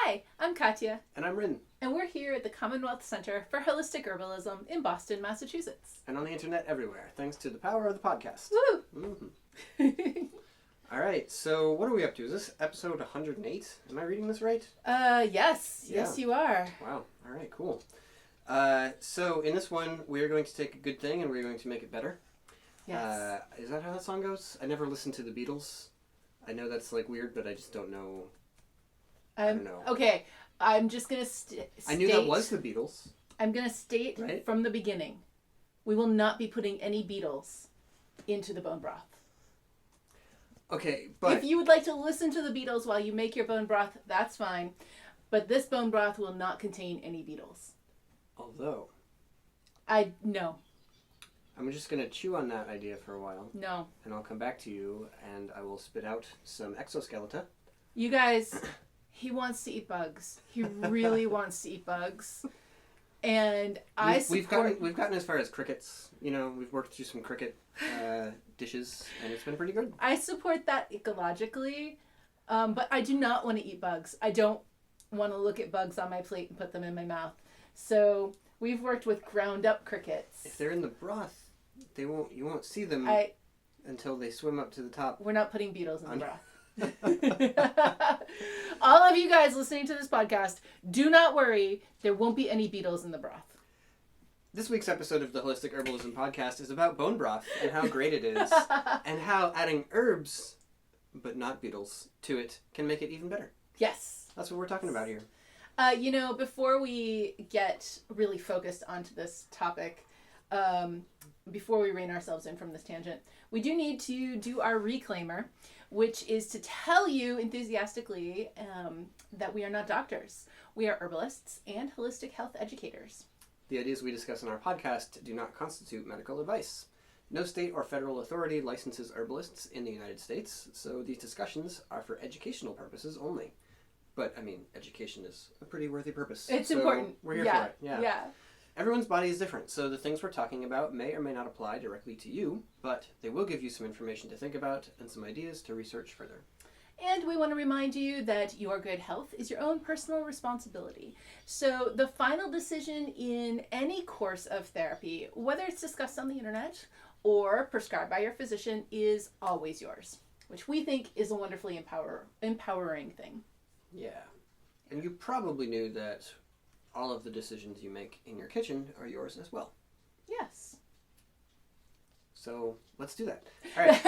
Hi, I'm Katja. And I'm Ryn. And we're here at the Commonwealth Center for Holistic Herbalism in Boston, Massachusetts. And on the internet everywhere, thanks to the power of the podcast. Woo! Mm-hmm. All right, so what are we up to? Is this episode 108? Am I reading this right? Yes. Yeah. Yes, you are. Wow. All right, cool. So in this one, we're going to take a good thing and we're going to make it better. Yes. Is that how that song goes? I never listened to the Beatles. I know that's like weird, but I just don't know. I don't know. Okay, I'm just going to state... I knew that was the Beatles. I'm going to state from the beginning, we will not be putting any Beatles into the bone broth. Okay, but... If you would like to listen to the Beatles while you make your bone broth, that's fine. But this bone broth will not contain any Beatles. Although... No. I'm just going to chew on that idea for a while. No. And I'll come back to you and I will spit out some exoskeleton. You guys, he wants to eat bugs. He really wants to eat bugs. And we've gotten as far as crickets. You know, we've worked through some cricket dishes and it's been pretty good. I support that ecologically, but I do not want to eat bugs. I don't want to look at bugs on my plate and put them in my mouth. So we've worked with ground up crickets. If they're in the broth, you won't see them until they swim up to the top. We're not putting beetles in the broth. All of you guys listening to this podcast, do not worry. There won't be any beetles in the broth. This week's episode of the Holistic Herbalism Podcast is about bone broth and how great it is and how adding herbs, but not beetles, to it can make it even better. Yes. That's what we're talking about here. Before we get really focused onto this topic, before we rein ourselves in from this tangent, we do need to do our reclaimer, which is to tell you enthusiastically that we are not doctors. We are herbalists and holistic health educators. The ideas we discuss in our podcast do not constitute medical advice. No state or federal authority licenses herbalists in the United States, so these discussions are for educational purposes only. But, education is a pretty worthy purpose. It's important. We're here for it. Yeah. Everyone's body is different, so the things we're talking about may or may not apply directly to you, but they will give you some information to think about and some ideas to research further. And we want to remind you that your good health is your own personal responsibility. So the final decision in any course of therapy, whether it's discussed on the internet or prescribed by your physician, is always yours, which we think is a wonderfully empowering thing. Yeah. And you probably knew that all of the decisions you make in your kitchen are yours as well. Yes. So let's do that. All right.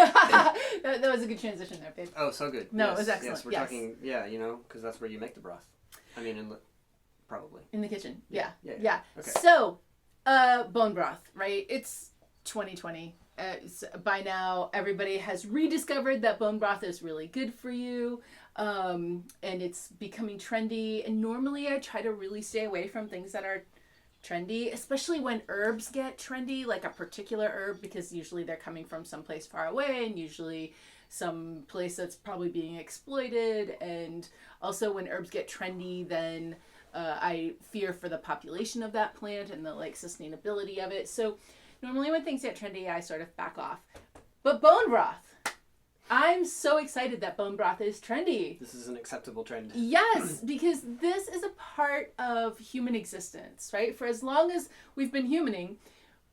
that was a good transition there, babe. Oh, so good. No, yes. It was excellent. Yes, we're talking, because that's where you make the broth. Probably. In the kitchen. Yeah. Okay. So, bone broth, right? It's 2020. By now, everybody has rediscovered that bone broth is really good for you. And it's becoming trendy. And normally I try to really stay away from things that are trendy, especially when herbs get trendy, like a particular herb, because usually they're coming from someplace far away and usually some place that's probably being exploited. And also when herbs get trendy, then I fear for the population of that plant and the sustainability of it. So normally when things get trendy, I sort of back off. But bone broth, I'm so excited that bone broth is trendy. This is an acceptable trend. Yes, because this is a part of human existence, right? For as long as we've been humaning,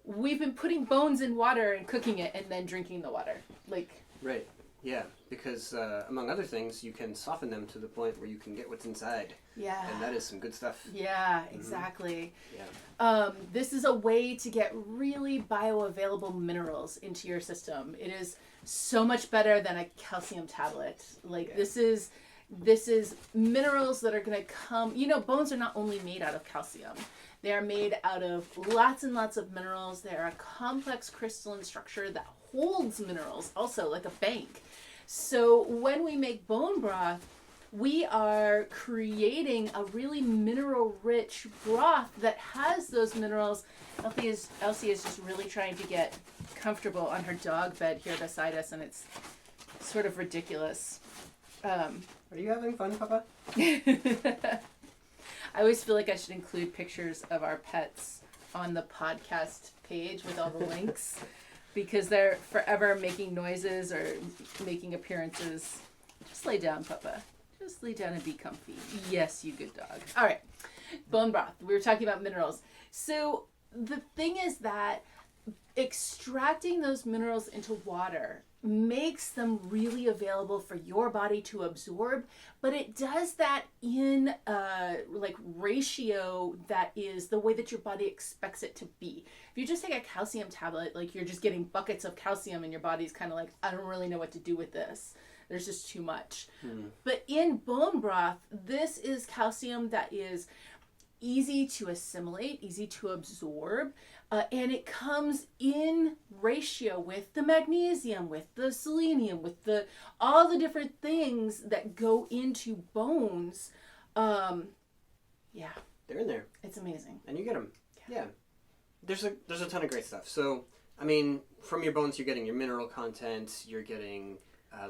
we've been putting bones in water and cooking it and then drinking the water. Right, yeah, because among other things, you can soften them to the point where you can get what's inside. Yeah. And that is some good stuff. Yeah, exactly. Yeah. This is a way to get really bioavailable minerals into your system. It is so much better than a calcium tablet. This is minerals that are going to come. Bones are not only made out of calcium. They are made out of lots and lots of minerals. They are a complex crystalline structure that holds minerals also, like a bank. So when we make bone broth, we are creating a really mineral-rich broth that has those minerals. Elsie is just really trying to get comfortable on her dog bed here beside us, and it's sort of ridiculous. Are you having fun, Papa? I always feel like I should include pictures of our pets on the podcast page with all the links because they're forever making noises or making appearances. Just lay down, Papa. Just lay down and be comfy. Yes, you good dog. All right. Bone broth. We were talking about minerals. So the thing is that extracting those minerals into water makes them really available for your body to absorb, but it does that in a ratio that is the way that your body expects it to be. If you just take a calcium tablet, you're just getting buckets of calcium and your body's kind of like, I don't really know what to do with this. There's just too much. But in bone broth, this is calcium that is easy to assimilate, easy to absorb, and it comes in ratio with the magnesium, with the selenium, with all the different things that go into bones. Yeah, they're in there. It's amazing, and you get them. Yeah. There's a ton of great stuff. So I mean, from your bones, you're getting your mineral content. You're getting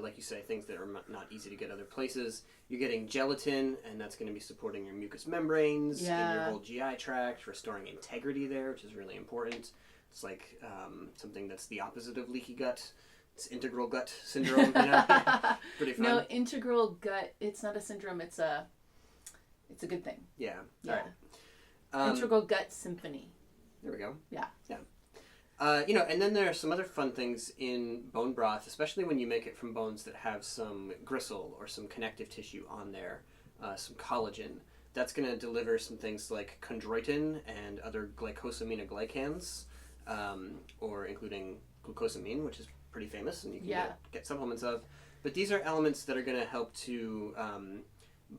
like you say, things that are not easy to get other places. You're getting gelatin, and that's going to be supporting your mucous membranes in your whole GI tract, restoring integrity there, which is really important. It's like something that's the opposite of leaky gut. It's integral gut syndrome. Pretty fun. No, integral gut. It's not a syndrome. It's a good thing. Yeah. Yeah. Integral gut symphony. There we go. Yeah. Yeah. And then there are some other fun things in bone broth, especially when you make it from bones that have some gristle or some connective tissue on there, some collagen. That's going to deliver some things like chondroitin and other glycosaminoglycans, or including glucosamine, which is pretty famous and you can get supplements of. But these are elements that are going to help to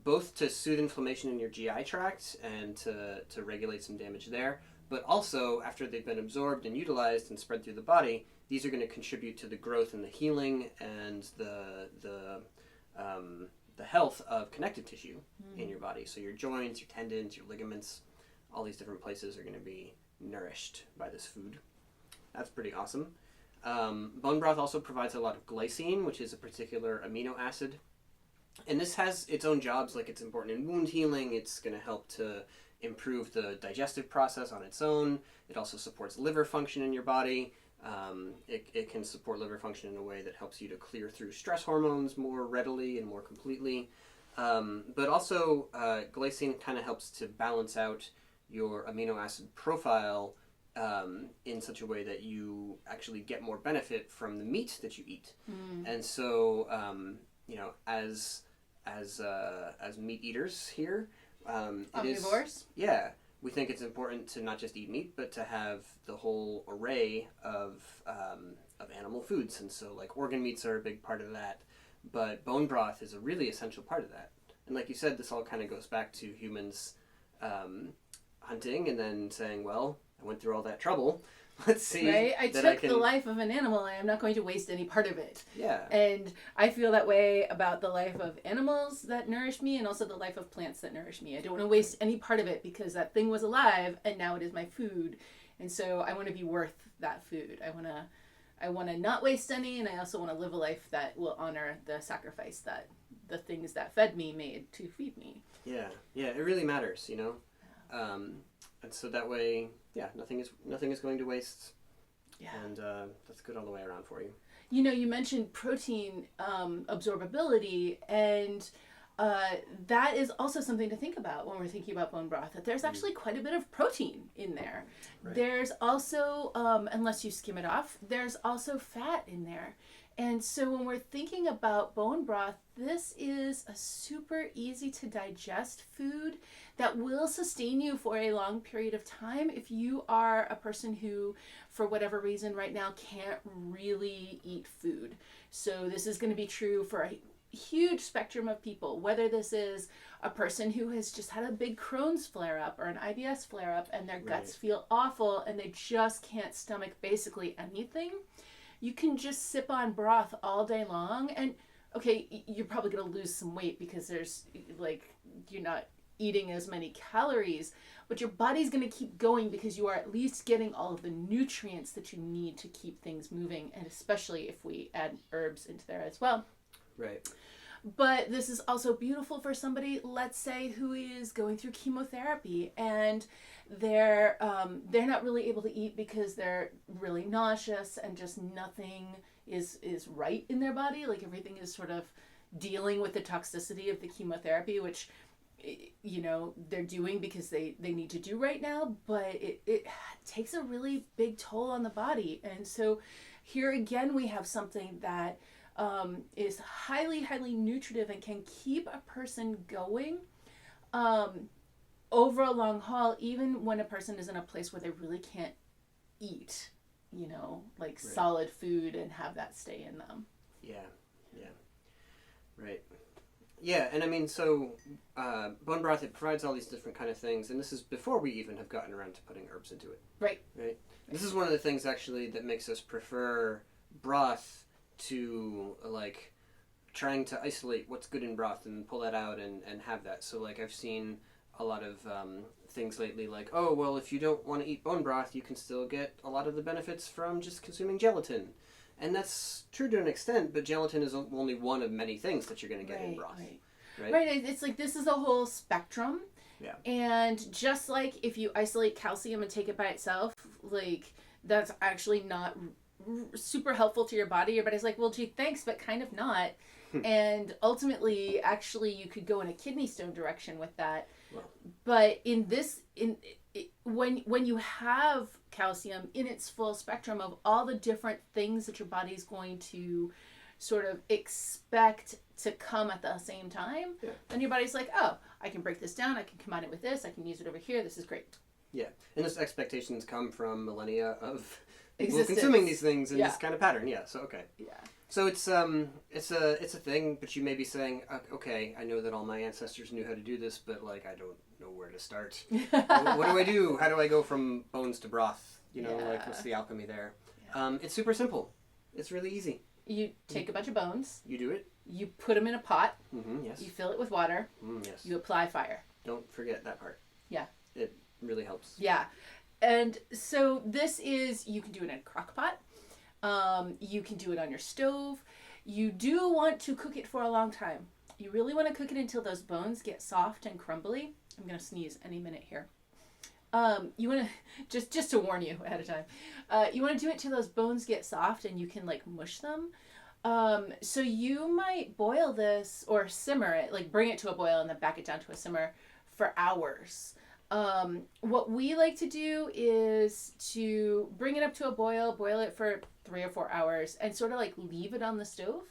both to soothe inflammation in your GI tract and to regulate some damage there. But also, after they've been absorbed and utilized and spread through the body, these are going to contribute to the growth and the healing and the health of connective tissue in your body. So your joints, your tendons, your ligaments, all these different places are going to be nourished by this food. That's pretty awesome. Bone broth also provides a lot of glycine, which is a particular amino acid. And this has its own jobs, like it's important in wound healing. It's going to help to improve the digestive process on its own. It also supports liver function in your body. It can support liver function in a way that helps you to clear through stress hormones more readily and more completely. But also, glycine kind of helps to balance out your amino acid profile in such a way that you actually get more benefit from the meat that you eat. And so, as meat eaters here, omnivores? We think it's important to not just eat meat, but to have the whole array of animal foods. And so, organ meats are a big part of that, but bone broth is a really essential part of that. And like you said, this all kind of goes back to humans hunting and then saying, well, I went through all that trouble. Let's see. Right? I took the life of an animal and I'm not going to waste any part of it. Yeah. And I feel that way about the life of animals that nourish me and also the life of plants that nourish me. I don't want to waste any part of it because that thing was alive and now it is my food. And so I want to be worth that food. I want to not waste any, and I also want to live a life that will honor the sacrifice that the things that fed me made to feed me. Yeah. Yeah, it really matters, and so that way, nothing is going to waste. Yeah. And that's good all the way around for you. You mentioned protein absorbability, and that is also something to think about when we're thinking about bone broth, that there's actually quite a bit of protein in there. Right. There's also, unless you skim it off, there's also fat in there. And so when we're thinking about bone broth, this is a super easy to digest food that will sustain you for a long period of time if you are a person who, for whatever reason right now, can't really eat food. So this is going to be true for a huge spectrum of people, whether this is a person who has just had a big Crohn's flare-up or an IBS flare-up and their guts feel awful and they just can't stomach basically anything. You can just sip on broth all day long, and okay, you're probably going to lose some weight because there's you're not eating as many calories, but your body's going to keep going because you are at least getting all of the nutrients that you need to keep things moving, and especially if we add herbs into there as well. Right. But this is also beautiful for somebody, let's say, who is going through chemotherapy and they're not really able to eat because they're really nauseous and just nothing is right in their body. Like everything is sort of, dealing with the toxicity of the chemotherapy, which, you know, they're doing because they need to do right now, but it takes a really big toll on the body. And so here again, we have something that is highly, highly nutritive and can keep a person going over a long haul, even when a person is in a place where they really can't eat, you know, like Right. solid food and have that stay in them. Yeah. Right. Yeah, and I mean, so bone broth, it provides all these different kind of things, and this is before we even have gotten around to putting herbs into it. Right. This is one of the things, actually, that makes us prefer broth to, like, trying to isolate what's good in broth and pull that out and have that. So, like, I've seen a lot of things lately, like, oh, well, if you don't want to eat bone broth, you can still get a lot of the benefits from just consuming gelatin. And that's true to an extent, but gelatin is only one of many things that you're going to get in broth. Right. It's like, this is a whole spectrum. Yeah. And just like if you isolate calcium and take it by itself, like, that's actually not super helpful to your body. Your body's like, well, gee, thanks, but kind of not. And ultimately, actually, you could go in a kidney stone direction with that. Well. But when you have calcium in its full spectrum of all the different things that your body's going to sort of expect to come at the same time, then your body's like, oh, I can break this down, I can combine it with this, I can use it over here, this is great. Yeah, and those expectations come from millennia of people Existence. consuming these things in this kind of pattern. Yeah, so okay. Yeah. So it's a thing, but you may be saying, okay, I know that all my ancestors knew how to do this, but like I don't know where to start. What do I do? How do I go from bones to broth? You know, like what's the alchemy there? Yeah. It's super simple. It's really easy. You take a bunch of bones. You do it. You put them in a pot. Mm-hmm, yes. You fill it with water. Yes. You apply fire. Don't forget that part. Yeah. It really helps. Yeah. And so this is, you can do it in a crock pot. You can do it on your stove. You do want to cook it for a long time. You really want to cook it until those bones get soft and crumbly. I'm going to sneeze any minute here. You want to, just to warn you ahead of time, you want to do it till those bones get soft and you can like mush them. So you might boil this or simmer it, like bring it to a boil and then back it down to a simmer for hours. What we like to do is to bring it up to a boil it for 3 or 4 hours and sort of like leave it on the stove.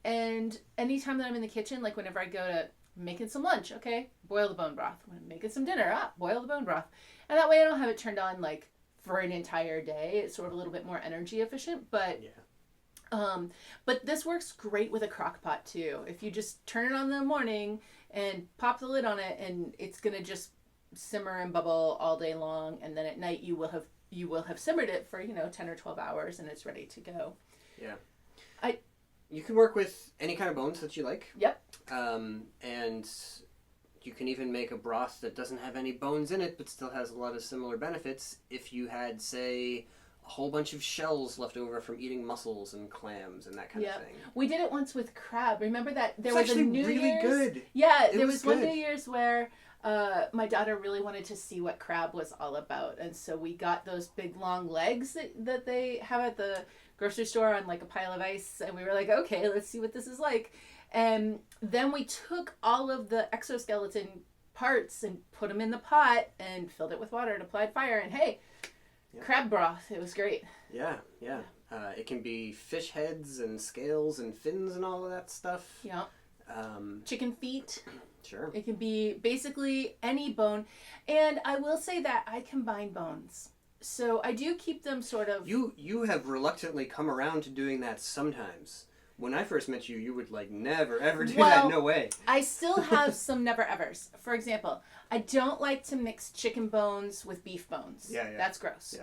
And anytime that I'm in the kitchen, like whenever I go to making some lunch, okay, boil the bone broth. When I'm making some dinner, boil the bone broth. And that way I don't have it turned on like for an entire day. It's sort of a little bit more energy efficient, but but this works great with a crock pot too. If you just turn it on in the morning and pop the lid on it, and it's gonna just simmer and bubble all day long, and then at night you will have simmered it for 10 or 12 hours and it's ready to go. You can work with any kind of bones that you like. Yep. And you can even make a broth that doesn't have any bones in it but still has a lot of similar benefits if you had, say, a whole bunch of shells left over from eating mussels and clams and that kind of thing. We did it once with crab. Remember that there was a New really Year's? Good. Yeah, it there was good. One New Year's where my daughter really wanted to see what crab was all about, and so we got those big long legs that they have at the grocery store on like a pile of ice, and we were like, okay, let's see what this is like. And then we took all of the exoskeleton parts and put them in the pot and filled it with water and applied fire, and hey, crab broth. It was great. Yeah. It can be fish heads and scales and fins and all of that stuff. Yeah. Chicken feet. Sure. It can be basically any bone. And I will say that I combine bones. So I do keep them sort of... You have reluctantly come around to doing that sometimes. When I first met you, you would like never ever do that. No way. I still have some never evers. For example, I don't like to mix chicken bones with beef bones. Yeah. That's gross.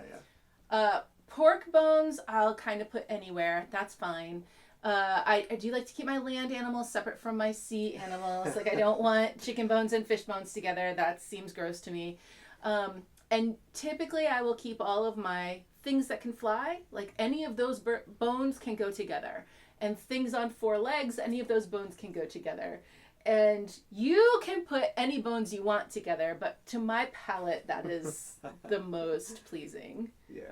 Yeah. Pork bones, I'll kind of put anywhere. That's fine. I do like to keep my land animals separate from my sea animals. Like I don't want chicken bones and fish bones together. That seems gross to me. And typically I will keep all of my things that can fly. Like any of those bones can go together. And things on 4 legs, any of those bones can go together. And you can put any bones you want together, but to my palate, that is the most pleasing. Yeah.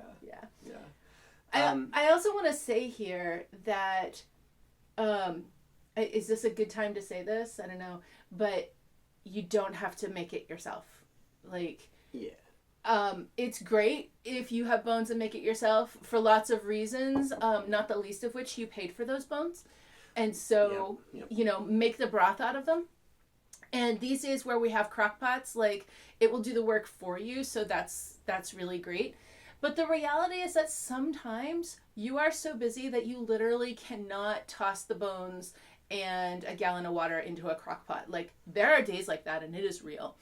I also want to say here that is this a good time to say this? I don't know. But you don't have to make it yourself. Like, it's great if you have bones and make it yourself for lots of reasons, not the least of which you paid for those bones. And so, make the broth out of them. And these days where we have crock pots, like, it will do the work for you. So that's really great. But the reality is that sometimes you are so busy that you literally cannot toss the bones and a gallon of water into a crock pot. Like, there are days like that, and it is real.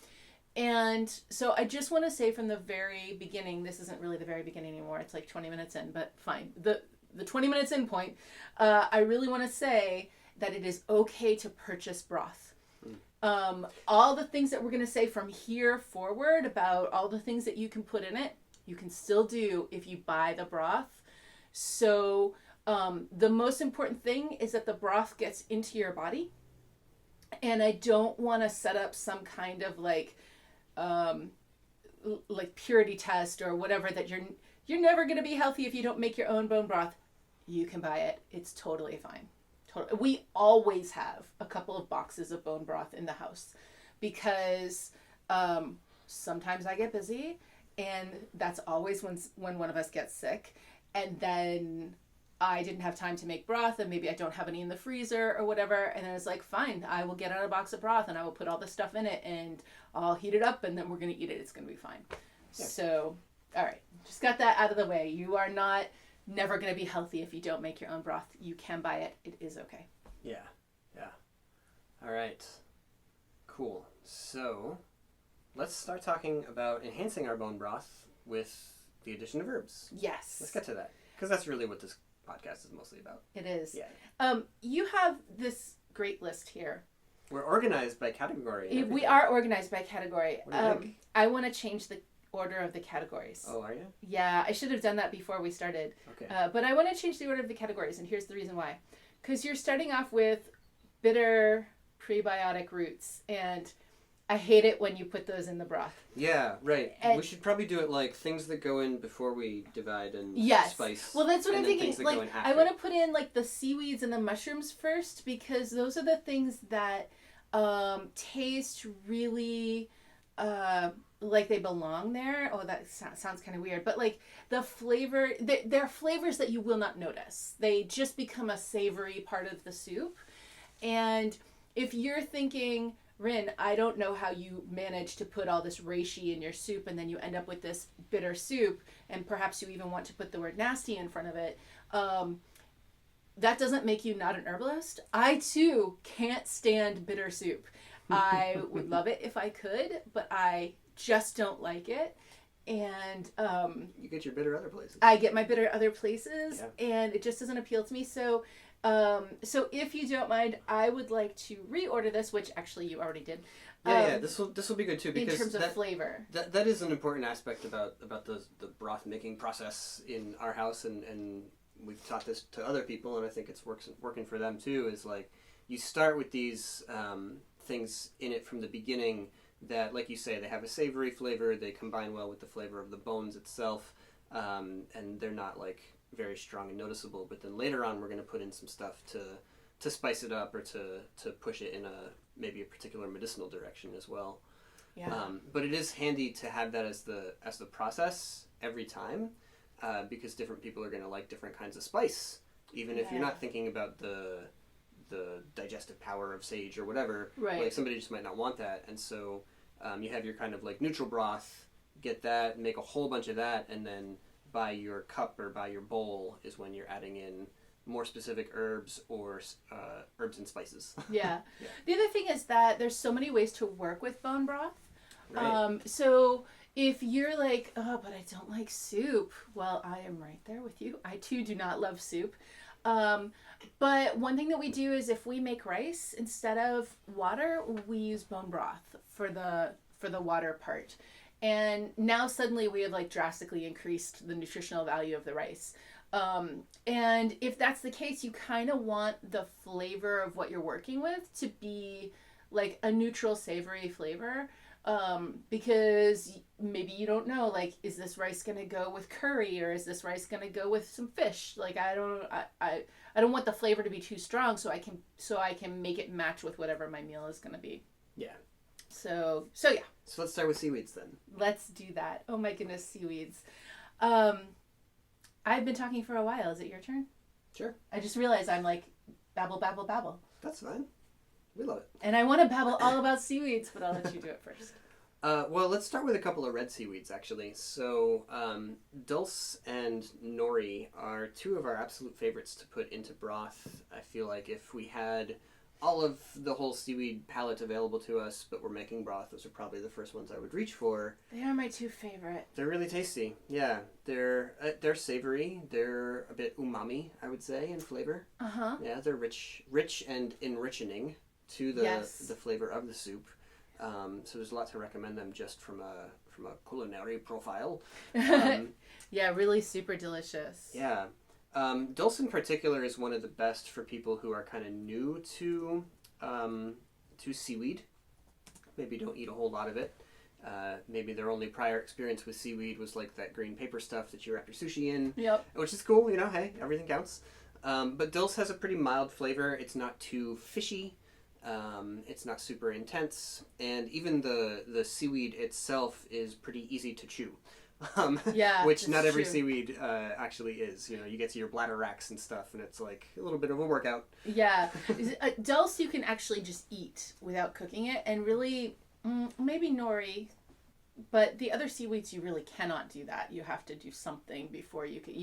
And so I just want to say from the very beginning, this isn't really the very beginning anymore. It's like 20 minutes in, but fine. The 20 minutes in point, I really want to say that it is okay to purchase broth. All the things that we're going to say from here forward about all the things that you can put in it, you can still do if you buy the broth. So the most important thing is that the broth gets into your body. And I don't want to set up some kind of like purity test or whatever that you're never going to be healthy if you don't make your own bone broth. You can buy it. It's totally fine. We always have a couple of boxes of bone broth in the house because sometimes I get busy, and that's always when one of us gets sick, and then I didn't have time to make broth, and maybe I don't have any in the freezer or whatever, and then it's like, fine, I will get out a box of broth and I will put all this stuff in it and I'll heat it up and then we're going to eat it. It's going to be fine. Yeah. So, all right, just got that out of the way. You are not never going to be healthy if you don't make your own broth. You can buy it. It is okay. Yeah. All right. Cool. So let's start talking about enhancing our bone broth with the addition of herbs. Yes. Let's get to that, because that's really what this podcast is mostly about. It is. Yeah. You have this great list here. We're organized by category. We are organized by category. What do you think? I want to change the order of the categories. Oh, are you? Yeah, I should have done that before we started. Okay. But I want to change the order of the categories, and here's the reason why. Because you're starting off with bitter prebiotic roots, and I hate it when you put those in the broth. Yeah, right. We should probably do it like things that go in before we divide and spice. Well, that's what I'm thinking. Like, I want to put in like the seaweeds and the mushrooms first, because those are the things that taste really like they belong there. Oh, that sounds kind of weird. But like the flavor, they're flavors that you will not notice. They just become a savory part of the soup. And if you're thinking, Ryn, I don't know how you manage to put all this reishi in your soup and then you end up with this bitter soup, and perhaps you even want to put the word nasty in front of it, that doesn't make you not an herbalist. I too can't stand bitter soup. I would love it if I could, but I just don't like it. And you get your bitter other places. I get my bitter other places, and it just doesn't appeal to me. So if you don't mind, I would like to reorder this, which actually you already did. This will be good too, because in terms of flavor, that is an important aspect about the broth making process in our house, and we've taught this to other people, and I think it's working for them too. Is like you start with these things in it from the beginning that, like you say, they have a savory flavor. They combine well with the flavor of the bones itself, and they're not like very strong and noticeable. But then later on, we're going to put in some stuff to spice it up or to push it in maybe a particular medicinal direction as well. Yeah. But it is handy to have that as the process every time, because different people are going to like different kinds of spice, even if you're not thinking about the digestive power of sage or whatever. Right. Like somebody just might not want that, and so you have your kind of like neutral broth. Get that, make a whole bunch of that, and then by your cup or by your bowl is when you're adding in more specific herbs or herbs and spices. Yeah. The other thing is that there's so many ways to work with bone broth. Right. So if you're like, oh, but I don't like soup, well, I am right there with you. I too do not love soup. But one thing that we do is if we make rice, instead of water, we use bone broth for the water part. And now suddenly we have like drastically increased the nutritional value of the rice. And if that's the case, you kind of want the flavor of what you're working with to be like a neutral, savory flavor. Because maybe you don't know, like, is this rice going to go with curry, or is this rice going to go with some fish? Like, I don't want the flavor to be too strong, so I can make it match with whatever my meal is going to be. Yeah. So yeah. So let's start with seaweeds then. Let's do that. Oh my goodness, seaweeds. I've been talking for a while. Is it your turn? Sure. I just realized I'm like, babble, babble, babble. That's fine. We love it. And I want to babble all about seaweeds, but I'll let you do it first. Well, let's start with a couple of red seaweeds, actually. So, dulse and nori are two of our absolute favorites to put into broth. I feel like if we had all of the whole seaweed palette available to us, but we're making broth, those are probably the first ones I would reach for. They are my two favorite. They're really tasty. Yeah, they're savory. They're a bit umami, I would say, in flavor. Uh-huh. Yeah, they're rich and enriching to the flavor of the soup. So there's a lot to recommend them just from a culinary profile. Yeah, really super delicious. Yeah. Dulse in particular is one of the best for people who are kind of new to seaweed. Maybe don't eat a whole lot of it. Maybe their only prior experience with seaweed was like that green paper stuff that you wrap your sushi in. Yep. Which is cool, hey, everything counts. But dulse has a pretty mild flavor. It's not too fishy. It's not super intense. And even the seaweed itself is pretty easy to chew. Yeah, which not every true. seaweed actually is. You get to your bladder racks and stuff, and it's like a little bit of a workout. Yeah. Dulse you can actually just eat without cooking it, and really, maybe nori, but the other seaweeds you really cannot do that. You have to do something before you can.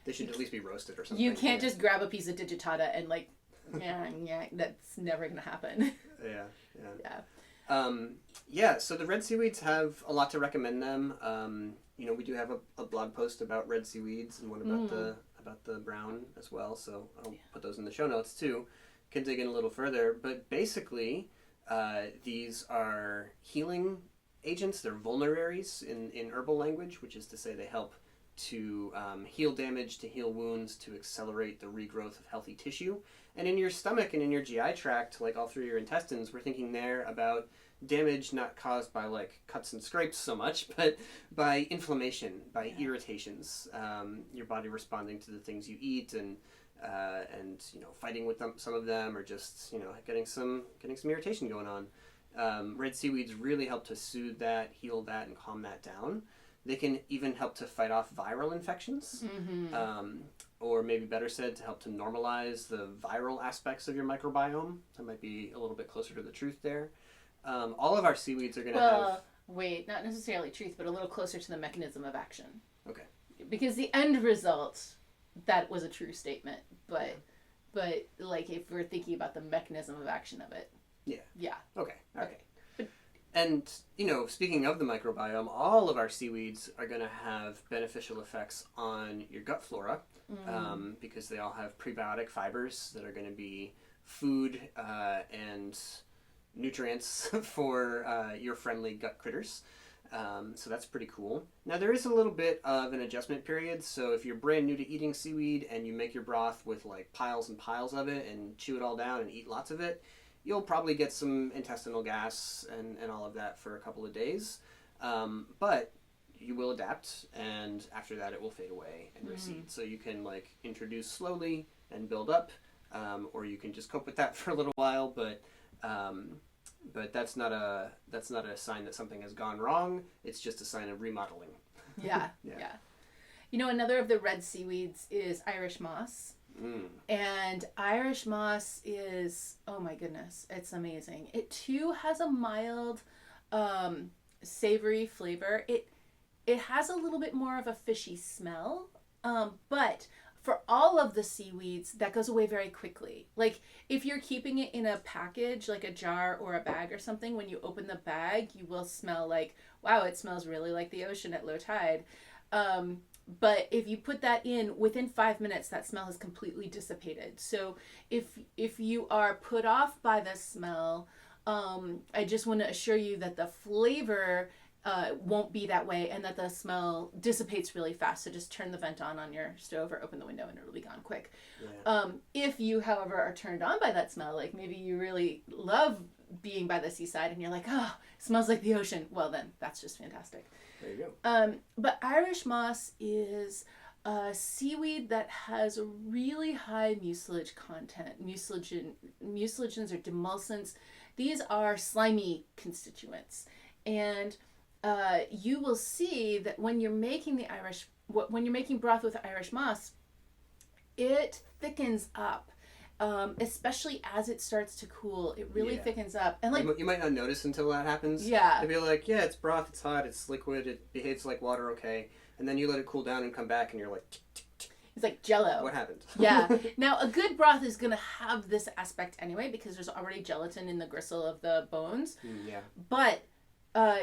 They should at least be roasted or something. You can't just grab a piece of digitata and like, yeah, that's never gonna happen. Yeah. So the red seaweeds have a lot to recommend them. We do have a blog post about red seaweeds and one about the brown as well. So I'll put those in the show notes too. Can dig in a little further, but basically, these are healing agents. They're vulneraries in herbal language, which is to say they help to heal damage, to heal wounds, to accelerate the regrowth of healthy tissue. And in your stomach and in your GI tract, like all through your intestines, we're thinking there about damage not caused by like cuts and scrapes so much, but by inflammation, by irritations, your body responding to the things you eat and fighting with some of them, or just getting some irritation going on. Red seaweeds really help to soothe that, heal that, and calm that down. They can even help to fight off viral infections, or maybe better said, to help to normalize the viral aspects of your microbiome. That might be a little bit closer to the truth there. All of our seaweeds are going to have... Wait, not necessarily truth, but a little closer to the mechanism of action. Okay. Because the end result, that was a true statement, but like if we're thinking about the mechanism of action of it. Yeah. Yeah. Okay. All right. Okay. And, speaking of the microbiome, all of our seaweeds are going to have beneficial effects on your gut flora, because they all have prebiotic fibers that are going to be food and nutrients for your friendly gut critters. So that's pretty cool. Now, there is a little bit of an adjustment period, so if you're brand new to eating seaweed and you make your broth with like piles and piles of it and chew it all down and eat lots of it, you'll probably get some intestinal gas and all of that for a couple of days. But you will adapt, and after that it will fade away and recede. So you can like introduce slowly and build up, or you can just cope with that for a little while, but that's not a sign that something has gone wrong. It's just a sign of remodeling. Yeah. Another of the red seaweeds is Irish moss. And Irish moss is, oh my goodness, it's amazing. It too has a mild savory flavor. It has a little bit more of a fishy smell, but for all of the seaweeds, that goes away very quickly. Like if you're keeping it in a package, like a jar or a bag or something, when you open the bag, you will smell like, wow, it smells really like the ocean at low tide. But if you put that in, within 5 minutes, that smell has completely dissipated. So if you are put off by the smell, I just want to assure you that the flavor won't be that way, and that the smell dissipates really fast. So just turn the vent on your stove or open the window and it'll be gone quick. Yeah. If you, however, are turned on by that smell, like maybe you really love being by the seaside and you're like, oh, it smells like the ocean. Well, then that's just fantastic. There you go. But Irish moss is a seaweed that has a really high mucilage content. Mucilagens or demulcents. These are slimy constituents. And you will see that when you're making when you're making broth with Irish moss, it thickens up. Especially as it starts to cool, it really thickens up. And like you might not notice until that happens. Yeah. You'll be like, yeah, it's broth, it's hot, it's liquid, it behaves like water, okay. And then you let it cool down and come back and you're like, it's like Jell-O. What happened? Yeah. Now, a good broth is going to have this aspect anyway because there's already gelatin in the gristle of the bones. Yeah. But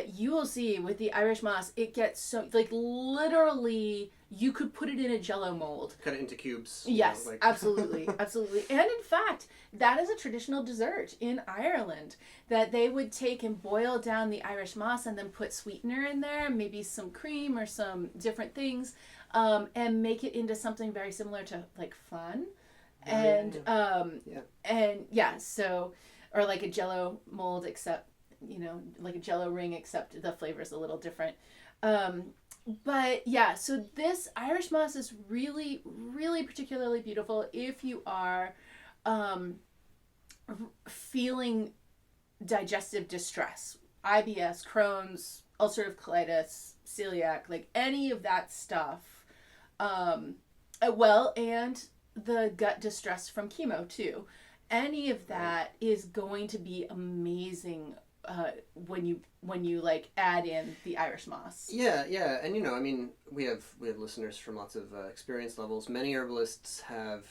you will see with the Irish moss, it gets so, like, literally, you could put it in a Jell-O mold. Cut it into cubes. Yes, absolutely, absolutely. And in fact, that is a traditional dessert in Ireland that they would take and boil down the Irish moss and then put sweetener in there, maybe some cream or some different things, and make it into something very similar to like flan. And so, or like a Jell-O mold, except, like a Jell-O ring, except the flavor's a little different. But yeah, so this Irish moss is really, really particularly beautiful if you are feeling digestive distress, IBS, Crohn's, ulcerative colitis, celiac, like any of that stuff. And the gut distress from chemo too. Any of that is going to be amazing when you like add in the Irish moss. Yeah, and we have listeners from lots of experience levels. Many herbalists have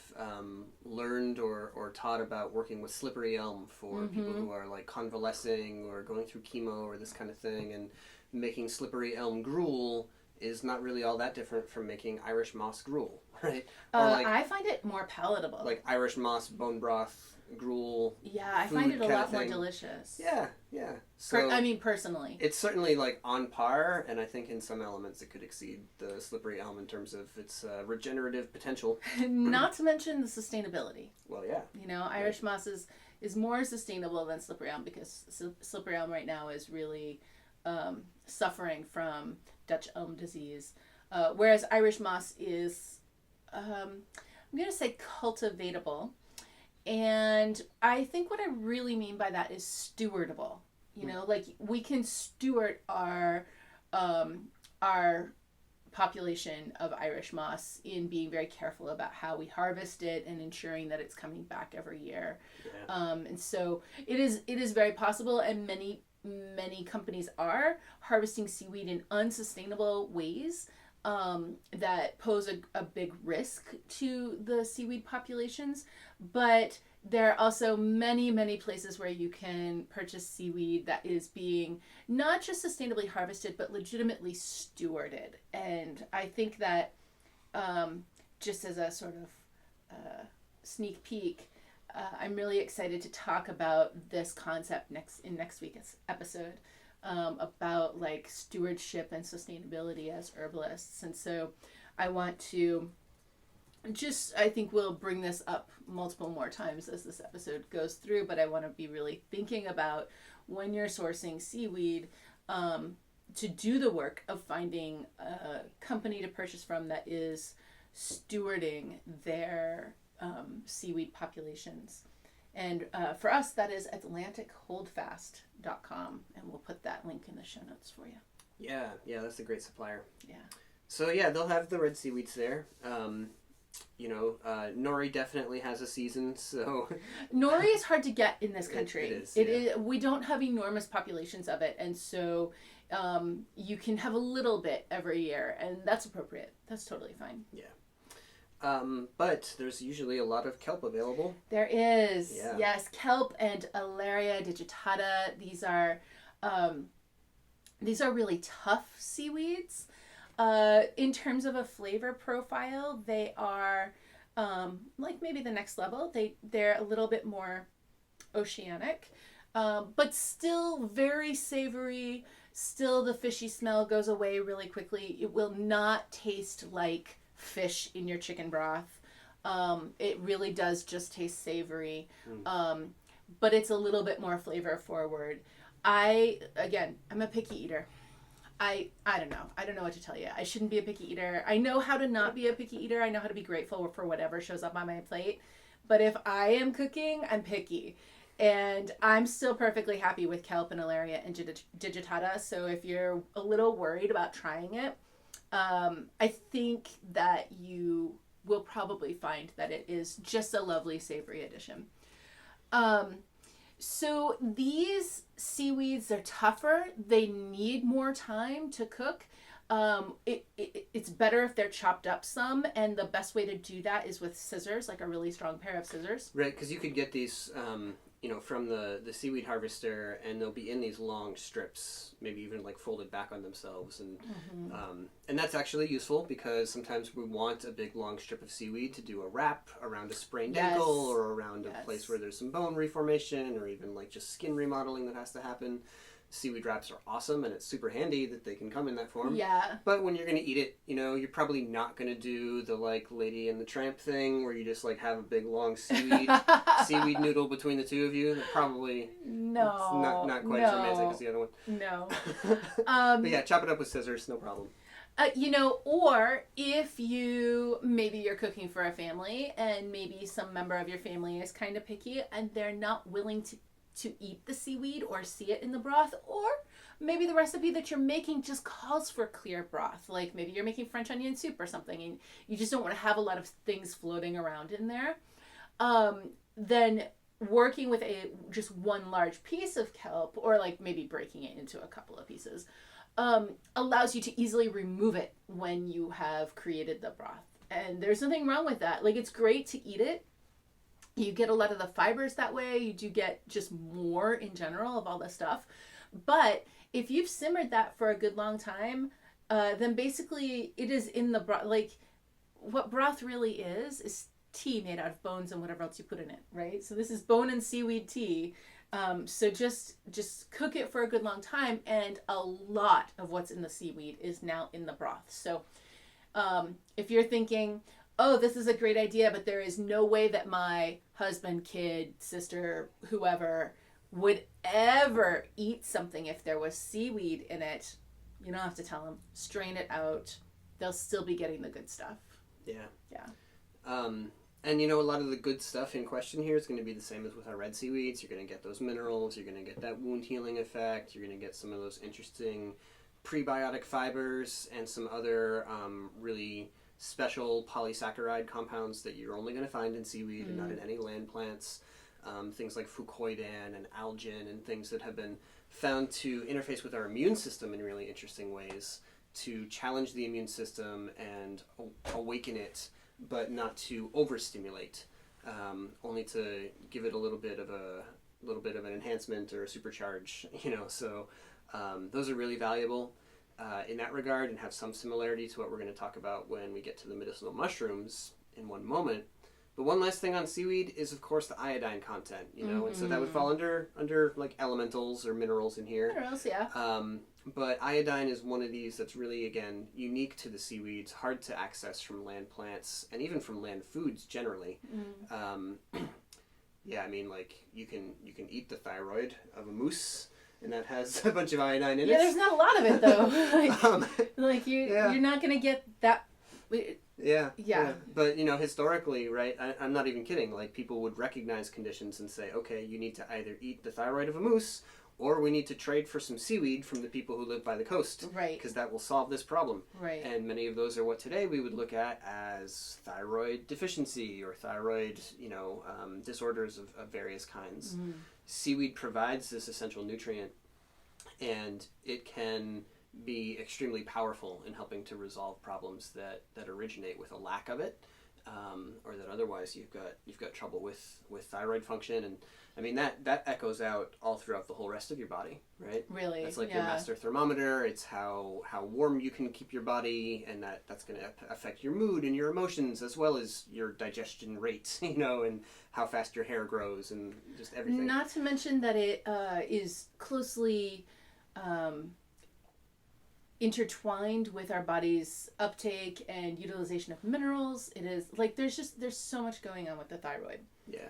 learned or taught about working with slippery elm for people who are like convalescing or going through chemo or this kind of thing, and making slippery elm gruel is not really all that different from making Irish moss gruel, right? I find it more palatable. Like Irish moss bone broth gruel. Yeah, I find it a lot more delicious. Yeah. So personally, it's certainly like on par, and I think in some elements it could exceed the slippery elm in terms of its regenerative potential. Not to mention the sustainability. Well, yeah. Irish moss is more sustainable than slippery elm because slippery elm right now is really suffering from Dutch elm disease, whereas Irish moss is, I'm going to say cultivatable. And I think what I really mean by that is stewardable. Like we can steward our population of Irish moss in being very careful about how we harvest it and ensuring that it's coming back every year. Yeah. And so it is very possible, and many companies are harvesting seaweed in unsustainable ways that pose a big risk to the seaweed populations. But there are also many, many places where you can purchase seaweed that is being not just sustainably harvested, but legitimately stewarded. And I think that just as a sort of sneak peek, I'm really excited to talk about this concept next week's episode about like stewardship and sustainability as herbalists. And so I want to I think we'll bring this up multiple more times as this episode goes through, but I want to be really thinking about when you're sourcing seaweed to do the work of finding a company to purchase from that is stewarding their seaweed populations. And for us, that is AtlanticHoldFast.com, and we'll put that link in the show notes for you. Yeah, that's a great supplier. Yeah. So yeah, they'll have the red seaweeds there. Nori definitely has a season, so... Nori is hard to get in this country. It is. We don't have enormous populations of it, and so you can have a little bit every year, and that's appropriate. That's totally fine. Yeah. But there's usually a lot of kelp available. There is. Yeah. Yes, kelp and Alaria digitata. These are really tough seaweeds. In terms of a flavor profile, they are like maybe the next level. They're a little bit more oceanic, but still very savory. Still, the fishy smell goes away really quickly. It will not taste like fish in your chicken broth. It really does just taste savory. but it's a little bit more flavor forward. I'm a picky eater. I don't know. I don't know what to tell you. I shouldn't be a picky eater. I know how to not be a picky eater. I know how to be grateful for whatever shows up on my plate. But if I am cooking, I'm picky. And I'm still perfectly happy with kelp and alaria and digitata. So if you're a little worried about trying it, I think that you will probably find that it is just a lovely savory addition. So these seaweeds, they're tougher. They need more time to cook. It's better if they're chopped up some, and the best way to do that is with scissors, like a really strong pair of scissors. Right, because you could get these, from the seaweed harvester, and they'll be in these long strips, maybe even like folded back on themselves, and that's actually useful because sometimes we want a big long strip of seaweed to do a wrap around a sprained ankle or around a place where there's some bone reformation or even like just skin remodeling that has to happen. Seaweed wraps are awesome, and it's super handy that they can come in that form. Yeah. But when you're going to eat it, you're probably not going to do the like Lady and the Tramp thing where you just like have a big long seaweed noodle between the two of you. That probably not quite as romantic as the other one. No. But yeah, chop it up with scissors, no problem. Or if maybe you're cooking for a family and maybe some member of your family is kind of picky and they're not willing to eat the seaweed or see it in the broth, or maybe the recipe that you're making just calls for clear broth. Like maybe you're making French onion soup or something and you just don't want to have a lot of things floating around in there. Then working with just one large piece of kelp, or like maybe breaking it into a couple of pieces, allows you to easily remove it when you have created the broth. And there's nothing wrong with that. Like, it's great to eat it. You get a lot of the fibers that way. You do get just more in general of all the stuff. But if you've simmered that for a good long time, then basically it is in the broth. Like, what broth really is tea made out of bones and whatever else you put in it, right? So this is bone and seaweed tea. So just cook it for a good long time, and a lot of what's in the seaweed is now in the broth. So if you're thinking, oh, this is a great idea, but there is no way that my husband, kid, sister, whoever would ever eat something if there was seaweed in it, you don't have to tell them. Strain it out. They'll still be getting the good stuff. Yeah. Yeah. And a lot of the good stuff in question here is going to be the same as with our red seaweeds. You're going to get those minerals. You're going to get that wound healing effect. You're going to get some of those interesting prebiotic fibers and some other really special polysaccharide compounds that you're only going to find in seaweed and not in any land plants. Things like fucoidan and algin and things that have been found to interface with our immune system in really interesting ways, to challenge the immune system and awaken it, but not to overstimulate, only to give it a little bit of an enhancement or a supercharge. So those are really valuable in that regard, and have some similarity to what we're going to talk about when we get to the medicinal mushrooms in one moment. But one last thing on seaweed is, of course, the iodine content. And so that would fall under like elementals or minerals in here. Minerals, yeah. But iodine is one of these that's really, again, unique to the seaweeds, hard to access from land plants and even from land foods generally. Yeah, I mean, like you can eat the thyroid of a moose, and that has a bunch of iodine in it. Yeah, there's not a lot of it though. You're not gonna get that. Yeah. But historically, right? I'm not even kidding. Like, people would recognize conditions and say, okay, you need to either eat the thyroid of a moose, or we need to trade for some seaweed from the people who live by the coast. Right. Because that will solve this problem. Right. And many of those are what today we would look at as thyroid deficiency or thyroid, disorders of various kinds. Seaweed provides this essential nutrient, and it can be extremely powerful in helping to resolve problems that originate with a lack of it, or that otherwise you've got trouble with thyroid function. And I mean that echoes out all throughout the whole rest of your body, right? Really, it's like your master thermometer. It's how warm you can keep your body, and that's going to affect your mood and your emotions, as well as your digestion rate, and how fast your hair grows and just everything. Not to mention that it is closely intertwined with our body's uptake and utilization of minerals. It is like there's so much going on with the thyroid. Yeah.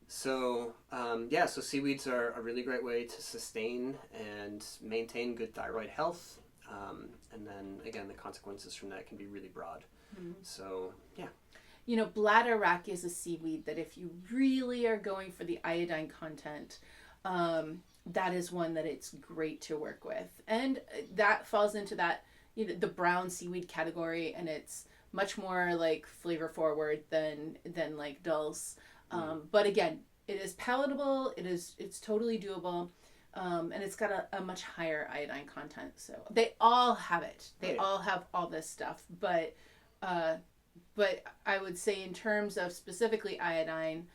So, so seaweeds are a really great way to sustain and maintain good thyroid health. And then, again, the consequences from that can be really broad. Mm-hmm. So, yeah. You know, bladderwrack is a seaweed that if you really are going for the iodine content, that is one that it's great to work with. And that falls into that, you know, the brown seaweed category, and it's much more like flavor forward than like dulse. But again, it is palatable. It's totally doable. And it's got a much higher iodine content. So they all have it. They all have all this stuff. But I would say in terms of specifically iodine,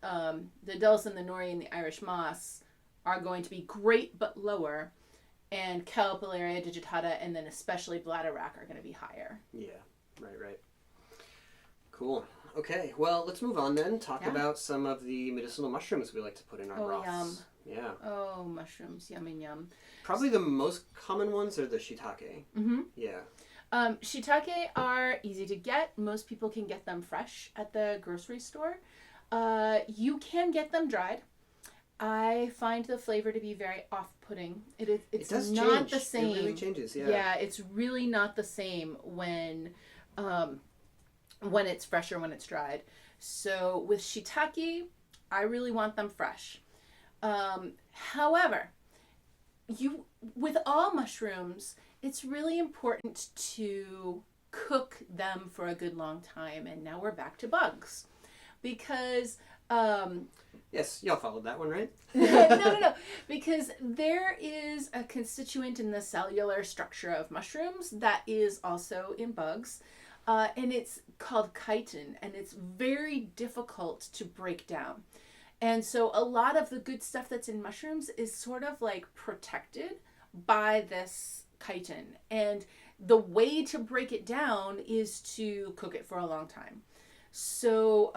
the dulse and the nori and the Irish moss are going to be great but lower. And Calipillaria digitata and then especially bladderwrack are going to be higher. Yeah, right. Cool. Okay, well, let's move on then. Talk about some of the medicinal mushrooms we like to put in our broths. Yum. Yeah. Oh, mushrooms. Yum and yum. Probably the most common ones are the shiitake. Mm-hmm. Yeah. Shiitake are easy to get. Most people can get them fresh at the grocery store. You can get them dried. I find the flavor to be very off-putting. It's not change. The same. It really changes, yeah. Yeah, it's really not the same when it's fresh or when it's dried. So with shiitake, I really want them fresh. However, with all mushrooms, it's really important to cook them for a good long time. And now we're back to bugs. Because... yes, y'all followed that one, right? No. Because there is a constituent in the cellular structure of mushrooms that is also in bugs. And it's called chitin. And it's very difficult to break down. And so a lot of the good stuff that's in mushrooms is sort of like protected by this chitin. And the way to break it down is to cook it for a long time. So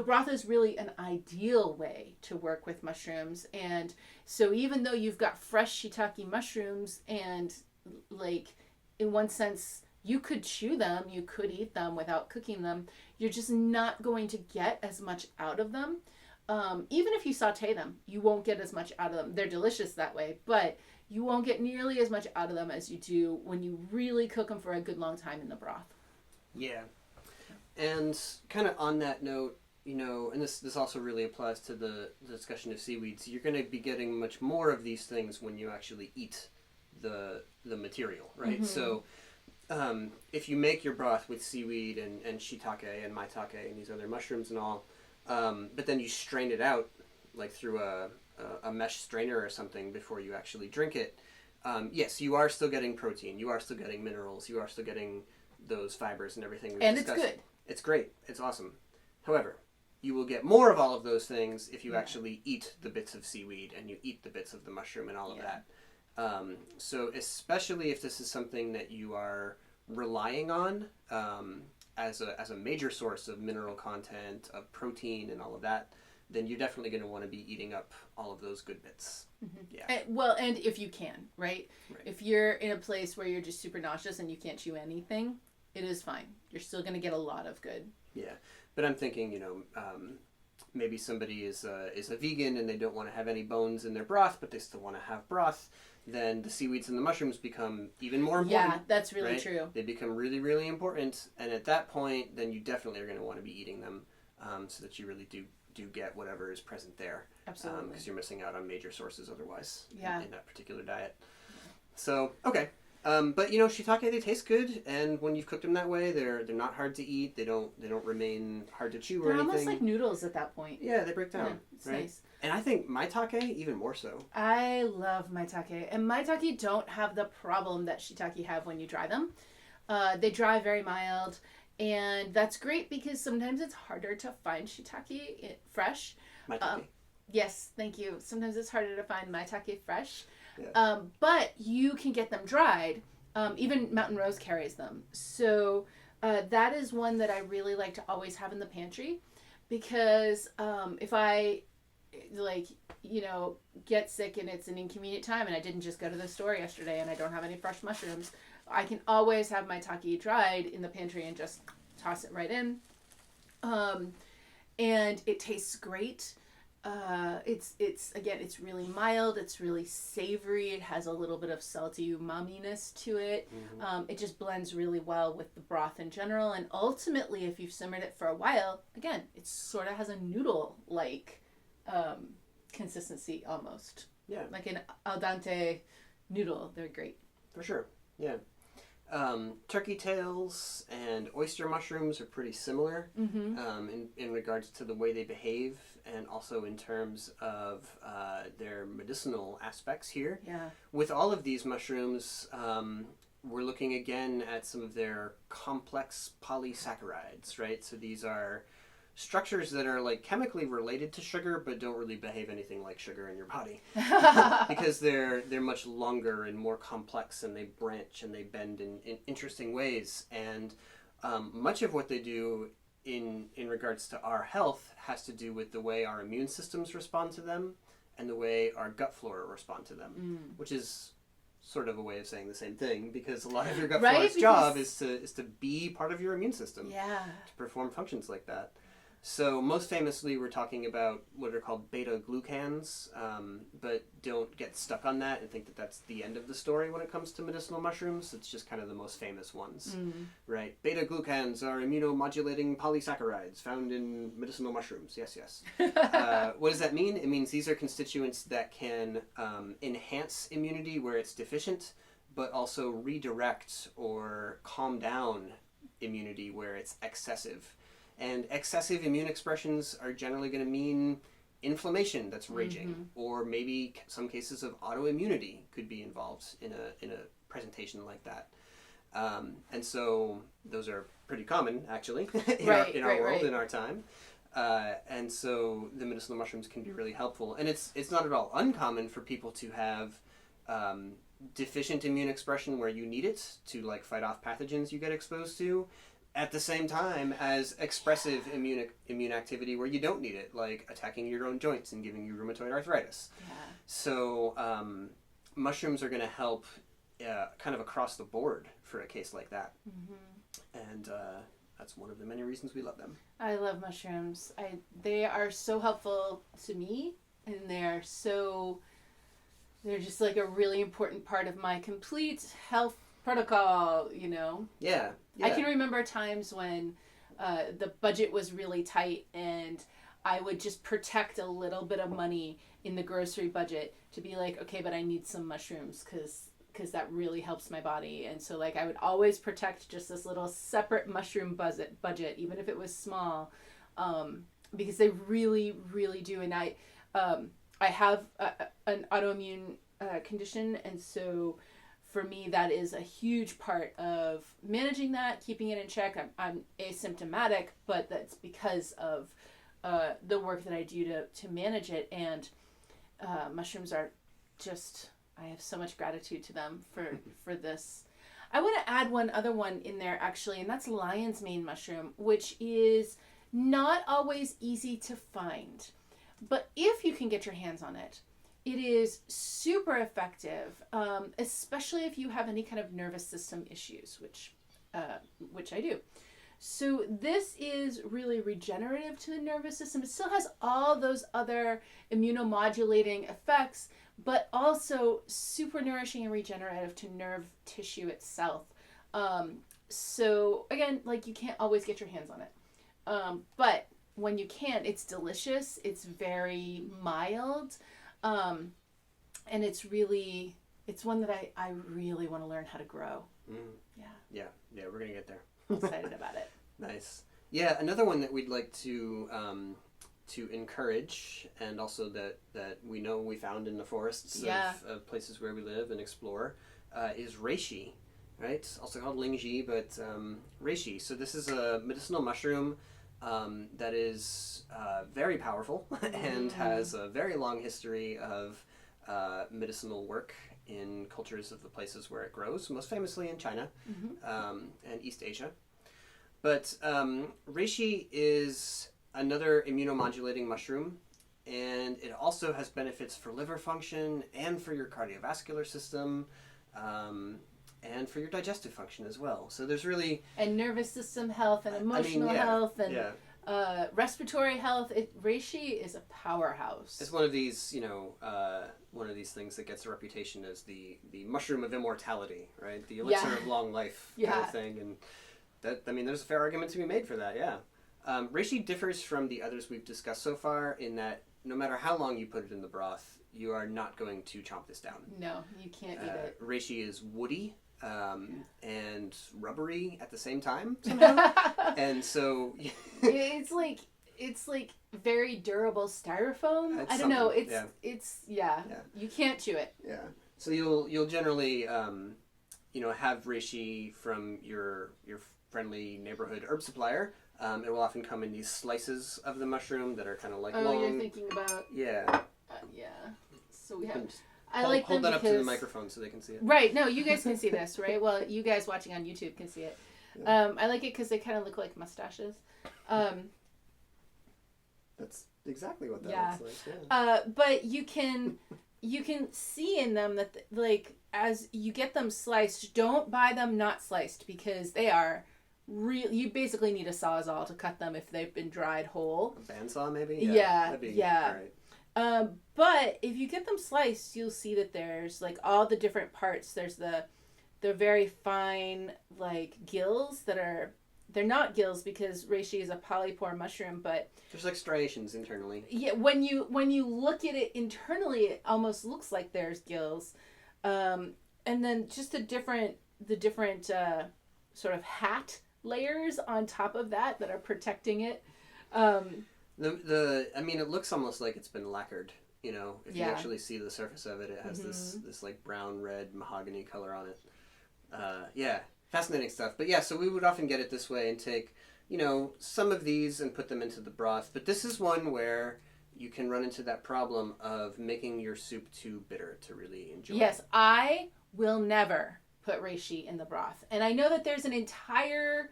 broth is really an ideal way to work with mushrooms. And so even though you've got fresh shiitake mushrooms and like in one sense you could chew them, you could eat them without cooking them, you're just not going to get as much out of them. Even if you saute them, you won't get as much out of them. They're delicious that way, but you won't get nearly as much out of them as you do when you really cook them for a good long time in the broth. Yeah. And kind of on that note, you know, and this also really applies to the discussion of seaweeds, you're going to be getting much more of these things when you actually eat the material, right? Mm-hmm. So if you make your broth with seaweed and shiitake and maitake and these other mushrooms and all, but then you strain it out like through a mesh strainer or something before you actually drink it, yes, you are still getting protein, you are still getting minerals, you are still getting those fibers and everything we've discussed. It's good. It's great. It's awesome. However, you will get more of all of those things if you actually eat the bits of seaweed and you eat the bits of the mushroom and all of that. So especially if this is something that you are relying on as a major source of mineral content, of protein and all of that, then you're definitely going to want to be eating up all of those good bits. Mm-hmm. Yeah. And if you can, right? If you're in a place where you're just super nauseous and you can't chew anything, it is fine. You're still going to get a lot of good. Yeah. But I'm thinking, you know, maybe somebody is a vegan and they don't want to have any bones in their broth, but they still want to have broth. Then the seaweeds and the mushrooms become even more important. Yeah, that's really true. They become really, really important. And at that point, then you definitely are going to want to be eating them so that you really do get whatever is present there. Absolutely. Because you're missing out on major sources otherwise in that particular diet. So, okay. But you know, shiitake, they taste good, and when you've cooked them that way, they're not hard to eat. They don't remain hard to chew or anything. They're almost like noodles at that point. Yeah, they break down. Yeah, it's nice. And I think maitake even more so. I love maitake, and maitake don't have the problem that shiitake have when you dry them. They dry very mild, and that's great because sometimes it's harder to find shiitake fresh. Maitake. Yes, thank you. Sometimes it's harder to find maitake fresh. Yeah. But you can get them dried. Even Mountain Rose carries them. So that is one that I really like to always have in the pantry because if I get sick and it's an inconvenient time and I didn't just go to the store yesterday and I don't have any fresh mushrooms, I can always have maitake dried in the pantry and just toss it right in. and it tastes great. It's really mild. It's really savory. It has a little bit of salty umaminess to it. It just blends really well with the broth in general. And ultimately, if you've simmered it for a while, again, it sort of has a noodle-like consistency almost. Yeah. Like an al dente noodle. They're great. For sure. Yeah. Turkey tails and oyster mushrooms are pretty similar in regards to the way they behave, and also in terms of their medicinal aspects here. Yeah. With all of these mushrooms, we're looking again at some of their complex polysaccharides, right? So these are structures that are like chemically related to sugar but don't really behave anything like sugar in your body because they're much longer and more complex, and they branch and they bend in interesting ways, and much of what they do in regards to our health has to do with the way our immune systems respond to them and the way our gut flora respond to them, which is sort of a way of saying the same thing, because a lot of your gut flora's job is to be part of your immune system, to perform functions like that. So most famously, we're talking about what are called beta-glucans, but don't get stuck on that and think that that's the end of the story when it comes to medicinal mushrooms. It's just kind of the most famous ones, right? Beta-glucans are immunomodulating polysaccharides found in medicinal mushrooms. Yes, yes. What does that mean? It means these are constituents that can enhance immunity where it's deficient, but also redirect or calm down immunity where it's excessive. And excessive immune expressions are generally going to mean inflammation that's raging, or maybe some cases of autoimmunity could be involved in a presentation like that. And so those are pretty common, actually, in our world, in our time. And so the medicinal mushrooms can be really helpful. And it's not at all uncommon for people to have deficient immune expression where you need it to like fight off pathogens you get exposed to, at the same time as expressive immune activity where you don't need it, like attacking your own joints and giving you rheumatoid arthritis. Yeah. So mushrooms are going to help kind of across the board for a case like that. And that's one of the many reasons we love them. I love mushrooms. They are so helpful to me, and they're just like a really important part of my complete health protocol, you know? Yeah. I can remember times when the budget was really tight and I would just protect a little bit of money in the grocery budget to be like, okay, but I need some mushrooms because that really helps my body. And so like I would always protect just this little separate mushroom budget, even if it was small, because they really, really do. And I have an autoimmune condition, and so for me, that is a huge part of managing that, keeping it in check. I'm asymptomatic, but that's because of the work that I do to manage it. And mushrooms are just, I have so much gratitude to them for this. I want to add one other one in there, actually, and that's lion's mane mushroom, which is not always easy to find. But if you can get your hands on it, it is super effective, especially if you have any kind of nervous system issues, which I do. So this is really regenerative to the nervous system. It still has all those other immunomodulating effects, but also super nourishing and regenerative to nerve tissue itself. So again, like you can't always get your hands on it. But when you can, it's delicious. It's very mild. And it's one that I really want to learn how to grow. Yeah, we're gonna get there. I'm excited about it. Nice. Yeah, another one that we'd like to encourage, and also that we know we found in the forests of places where we live and explore, is reishi, right? Also called lingji, but reishi. So this is a medicinal mushroom that is very powerful and has a very long history of medicinal work in cultures of the places where it grows, most famously in China and East Asia. But reishi is another immunomodulating mushroom, and it also has benefits for liver function and for your cardiovascular system, and for your digestive function as well. So there's really... And nervous system health and emotional health and respiratory health. Reishi is a powerhouse. It's one of these, one of these things that gets a reputation as the mushroom of immortality, right? The elixir of long life kind of thing. And that, there's a fair argument to be made for that, yeah. Reishi differs from the others we've discussed so far in that no matter how long you put it in the broth, you are not going to chomp this down. No, you can't eat it. Reishi is woody and rubbery at the same time somehow. And so it's like very durable styrofoam. I don't know. It's you can't chew it. Yeah. So you'll generally have reishi from your friendly neighborhood herb supplier. It will often come in these slices of the mushroom that are kind of like long. You're thinking about. Yeah. Yeah. So we have. Hold that up to the microphone so they can see it. Right. No, you guys can see this, right? Well, you guys watching on YouTube can see it. Yeah. I like it because they kind of look like mustaches. That's exactly what that looks like. Yeah. But you can see in them that as you get them sliced, don't buy them not sliced because they are you basically need a sawzall to cut them if they've been dried whole. A bandsaw maybe? Yeah. All right. But if you get them sliced, you'll see that there's all the different parts. There's the very fine gills they're not gills because reishi is a polypore mushroom, but there's striations internally. Yeah, when you look at it internally, it almost looks like there's gills, and then just the different sort of hat layers on top of that are protecting it. It looks almost like it's been lacquered. If you actually see the surface of it, it has this brown red mahogany color on it. Fascinating stuff. But so we would often get it this way and take, some of these and put them into the broth. But this is one where you can run into that problem of making your soup too bitter to really enjoy. Yes, I will never put reishi in the broth. And I know that there's an entire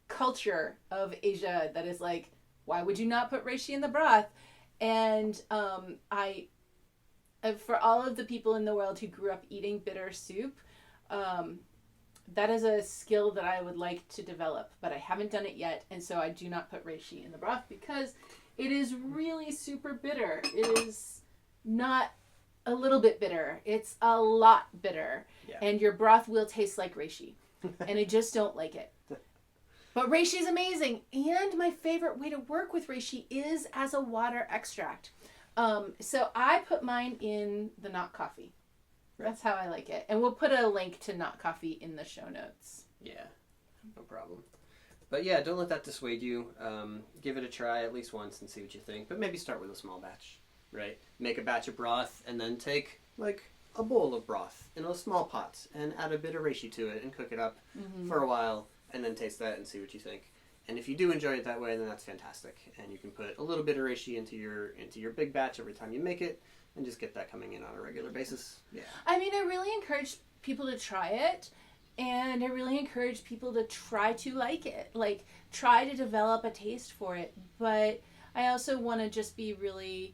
culture of Asia that is like, why would you not put reishi in the broth? And for all of the people in the world who grew up eating bitter soup, that is a skill that I would like to develop, but I haven't done it yet, and so I do not put reishi in the broth because it is really super bitter. It is not a little bit bitter. It's a lot bitter, and your broth will taste like reishi, and I just don't like it. But reishi is amazing, and my favorite way to work with reishi is as a water extract. So I put mine in the not coffee. That's how I like it. And we'll put a link to not coffee in the show notes. Yeah, no problem. But don't let that dissuade you. Give it a try at least once and see what you think. But maybe start with a small batch, right? Make a batch of broth and then take a bowl of broth in a small pot and add a bit of reishi to it and cook it up for a while and then taste that and see what you think. And if you do enjoy it that way, then that's fantastic. And you can put a little bit of reishi into your big batch every time you make it. And just get that coming in on a regular basis. Yeah. I really encourage people to try it. And I really encourage people to try to like it. Try to develop a taste for it. But I also want to just be really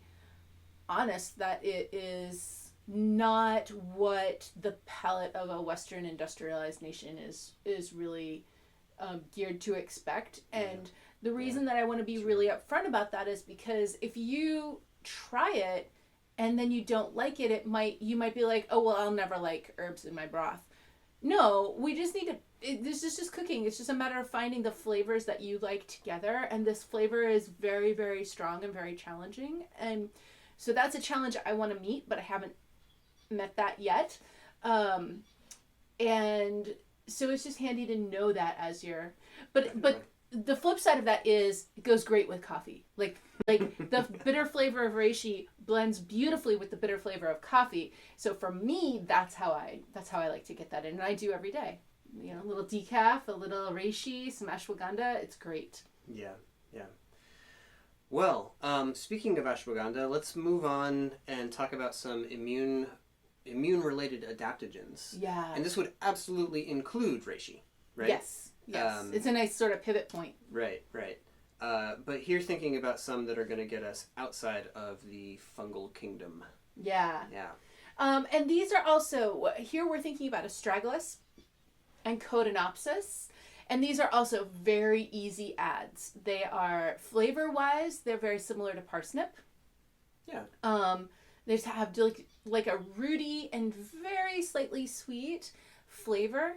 honest that it is not what the palate of a Western industrialized nation is really geared to expect. And the reason that I want to be really upfront about that is because if you try it, and then you don't like it, you might be like, oh, well, I'll never like herbs in my broth. No, we just need to, this is just cooking. It's just a matter of finding the flavors that you like together. And this flavor is very, very strong and very challenging. And so that's a challenge I want to meet, but I haven't met that yet. And so it's just handy to know that as but the flip side of that is it goes great with coffee. The bitter flavor of reishi blends beautifully with the bitter flavor of coffee. So for me, that's how I like to get that in, and I do every day. A little decaf, a little reishi, some ashwagandha. It's great. Yeah. Well, speaking of ashwagandha, let's move on and talk about some immune-related adaptogens. Yeah. And this would absolutely include reishi, right? Yes. It's a nice sort of pivot point. Right. But here thinking about some that are going to get us outside of the fungal kingdom. Yeah. And these are also, here we're thinking about astragalus and Codonopsis. And these are also very easy adds. They are flavor-wise, they're very similar to parsnip. Yeah. They have like a rooty and very slightly sweet flavor.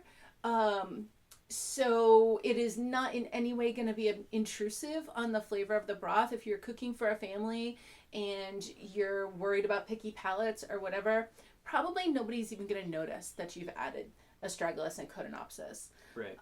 So it is not in any way going to be intrusive on the flavor of the broth. If you're cooking for a family and you're worried about picky palates or whatever, probably nobody's even going to notice that you've added astragalus and Cotinopsis. Right.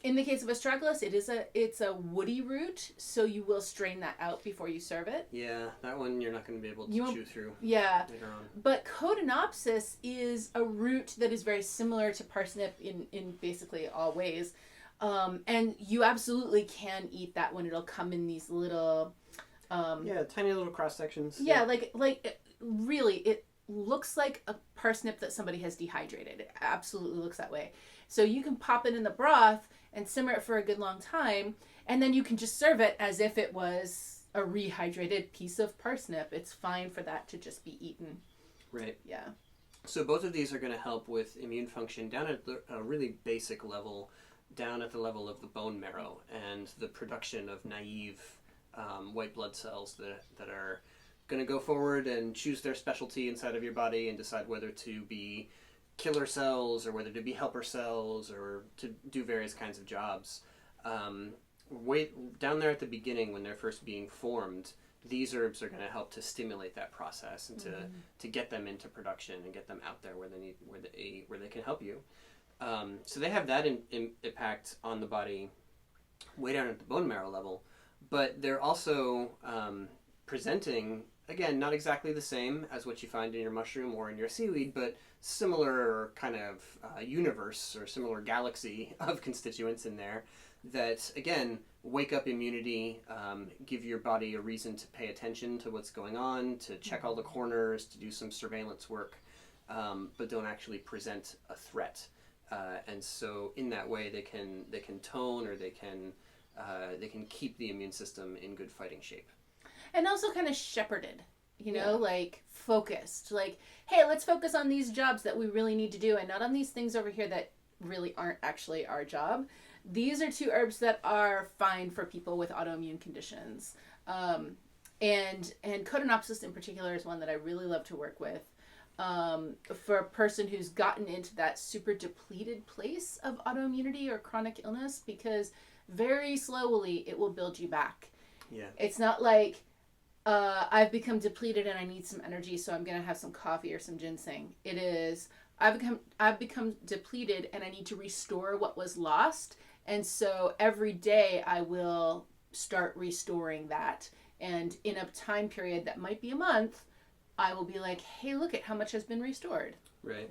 In the case of astragalus, it's a woody root, so you will strain that out before you serve it. Yeah, that one you're not going to be able to chew through. Yeah. Later on. But Cotinopsis is a root that is very similar to parsnip in basically all ways. And you absolutely can eat that one. It'll come in these little... tiny little cross sections. Yeah, like really, it looks like a parsnip that somebody has dehydrated. It absolutely looks that way. So you can pop it in the broth and simmer it for a good long time, and then you can just serve it as if it was a rehydrated piece of parsnip. It's fine for that to just be eaten. Right. Yeah. So both of these are going to help with immune function down at a really basic level, down at the level of the bone marrow and the production of naive white blood cells that are going to go forward and choose their specialty inside of your body and decide whether to be killer cells or whether to be helper cells or to do various kinds of jobs. Down there at the beginning when they're first being formed, these herbs are going to help to stimulate that process and to get them into production and get them out there where they can help you. So they have that impact on the body way down at the bone marrow level, but they're also presenting, again, not exactly the same as what you find in your mushroom or in your seaweed, but similar kind of universe or similar galaxy of constituents in there that, again, wake up immunity, give your body a reason to pay attention to what's going on, to check all the corners, to do some surveillance work, but don't actually present a threat. And so in that way they can tone or they can keep the immune system in good fighting shape. And also kind of shepherded, like focused. Like, hey, let's focus on these jobs that we really need to do and not on these things over here that really aren't actually our job. These are two herbs that are fine for people with autoimmune conditions. And Cotinopsis in particular is one that I really love to work with. For a person who's gotten into that super depleted place of autoimmunity or chronic illness, because very slowly it will build you back. Yeah. It's not like I've become depleted and I need some energy, so I'm going to have some coffee or some ginseng. It is I've become depleted and I need to restore what was lost. And so every day I will start restoring that. And in a time period that might be a month, I will be like, hey, look at how much has been restored. Right.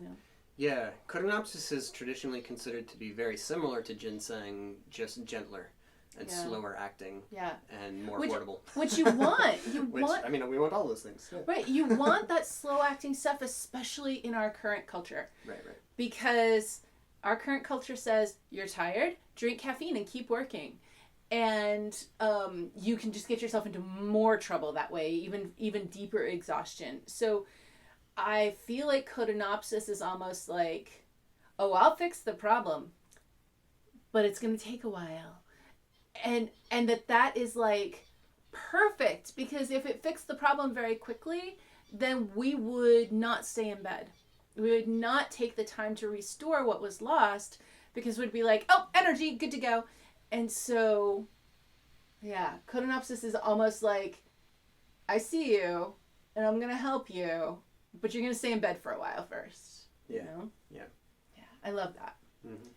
Yeah. Cotinopsis is traditionally considered to be very similar to ginseng, just gentler and slower acting. Yeah. And more affordable. Which you want. We want all those things. Yeah. Right. You want that slow acting stuff, especially in our current culture. Right. Because our current culture says, you're tired, drink caffeine and keep working. And you can just get yourself into more trouble that way, even deeper exhaustion. So I feel like Cotinopsis is almost like, oh, I'll fix the problem, but it's going to take a while. And that is like perfect, because if it fixed the problem very quickly, then we would not stay in bed. We would not take the time to restore what was lost, because we'd be like, oh, energy, good to go. And so, yeah, Cotinopsis is almost like, I see you, and I'm going to help you, but you're going to stay in bed for a while first. Yeah. You know? Yeah. I love that. Mm-hmm.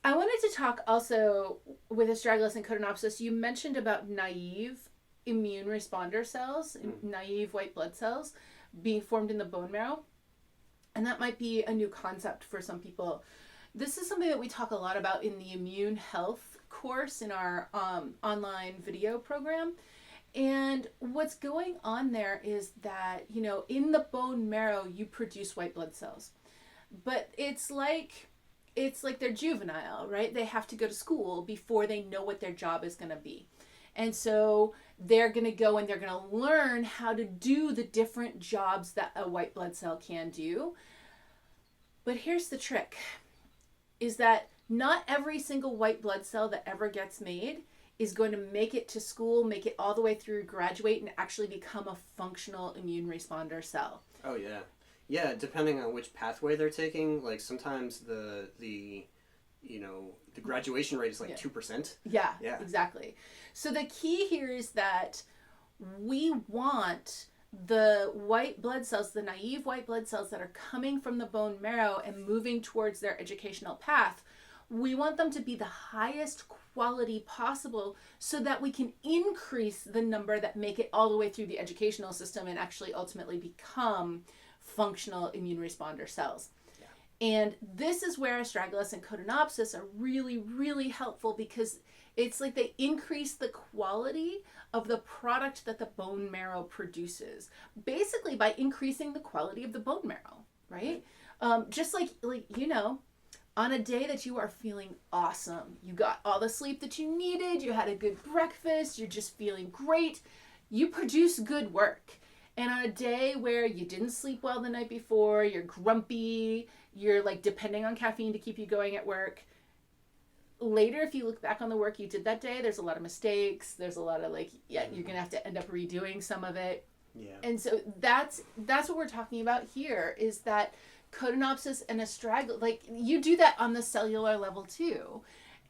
I wanted to talk also with astragalus and Cotinopsis. You mentioned about naive immune responder cells, naive white blood cells being formed in the bone marrow. And that might be a new concept for some people. This is something that we talk a lot about in the immune health course in our online video program. And what's going on there is that, in the bone marrow, you produce white blood cells. But it's like they're juvenile, right? They have to go to school before they know what their job is going to be. And so they're going to go and they're going to learn how to do the different jobs that a white blood cell can do. But here's the trick, is that not every single white blood cell that ever gets made is going to make it to school, make it all the way through, graduate, and actually become a functional immune responder cell. Oh, yeah. Yeah, depending on which pathway they're taking, like sometimes the graduation rate is like 2%. Yeah, exactly. So the key here is that we want the white blood cells, the naive white blood cells that are coming from the bone marrow and moving towards their educational path, we want them to be the highest quality possible so that we can increase the number that make it all the way through the educational system and actually ultimately become functional immune responder cells. Yeah. And this is where astragalus and Cotinopsis are really, really helpful, because it's like they increase the quality of the product that the bone marrow produces, basically by increasing the quality of the bone marrow, right? Just like on a day that you are feeling awesome, you got all the sleep that you needed, you had a good breakfast, you're just feeling great, you produce good work. And on a day where you didn't sleep well the night before, you're grumpy, you're like depending on caffeine to keep you going at work, later, if you look back on the work you did that day, there's a lot of mistakes, there's a lot of you're gonna have to end up redoing some of it. Yeah. And so that's what we're talking about here, is that Cotinopsis and astragalus, you do that on the cellular level too.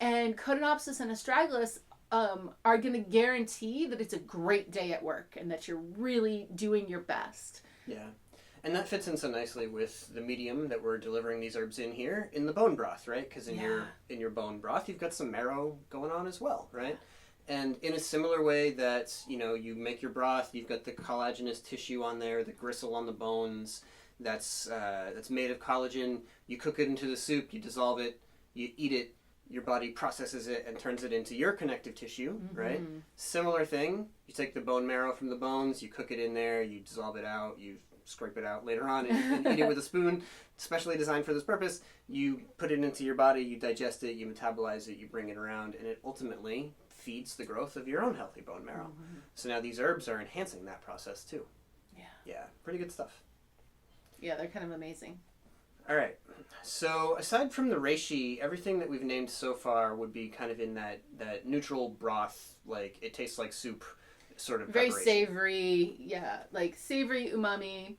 And Cotinopsis and astragalus are going to guarantee that it's a great day at work and that you're really doing your best. Yeah. And that fits in so nicely with the medium that we're delivering these herbs in here, in the bone broth, right? Because in your bone broth, you've got some marrow going on as well, right? And in a similar way that, you make your broth, you've got the collagenous tissue on there, the gristle on the bones, that's made of collagen. You cook it into the soup, you dissolve it, you eat it, your body processes it and turns it into your connective tissue, right? Similar thing, you take the bone marrow from the bones, you cook it in there, you dissolve it out, you scrape it out later on and eat it with a spoon, specially designed for this purpose. You put it into your body, you digest it, you metabolize it, you bring it around, and it ultimately feeds the growth of your own healthy bone marrow. So now these herbs are enhancing that process too. Yeah, pretty good stuff. Yeah, they're kind of amazing. All right. So aside from the reishi, everything that we've named so far would be kind of in that neutral broth, like it tastes like soup sort of very savory, savory umami,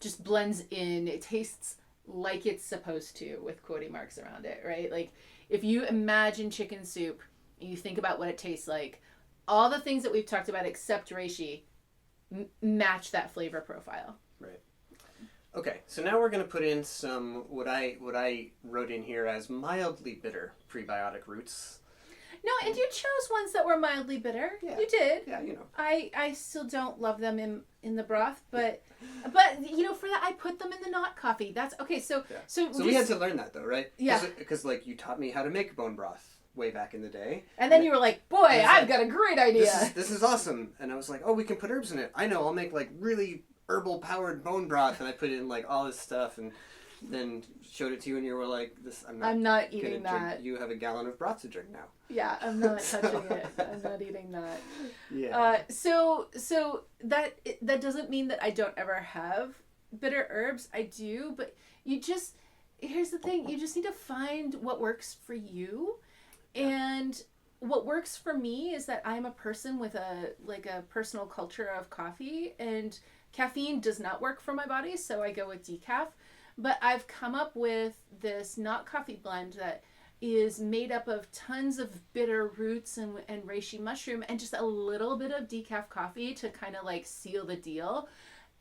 just blends in. It tastes like it's supposed to, with quoting marks around it, right? Like if you imagine chicken soup and you think about what it tastes like, all the things that we've talked about except reishi match that flavor profile. Right. Okay, so now we're going to put in some what I wrote in here as mildly bitter prebiotic roots. No, and you chose ones that were mildly bitter. Yeah. You did. Yeah, I still don't love them in the broth, but for that I put them in the not coffee. That's okay. So we had to learn that though, right? Yeah. Because you taught me how to make bone broth way back in the day. And then you were like, "Boy, I've got a great idea. This is awesome." And I was like, "Oh, we can put herbs in it. I know. I'll make really herbal powered bone broth," and I put in all this stuff and then showed it to you and you were like, I'm not eating that. You have a gallon of broth to drink now. Yeah, I'm not touching it. I'm not eating that. Yeah. So that doesn't mean that I don't ever have bitter herbs. I do, but here's the thing, you just need to find what works for you. And what works for me is that I'm a person with a personal culture of coffee, and caffeine does not work for my body, so I go with decaf. But I've come up with this not coffee blend that is made up of tons of bitter roots and reishi mushroom and just a little bit of decaf coffee to kind of seal the deal.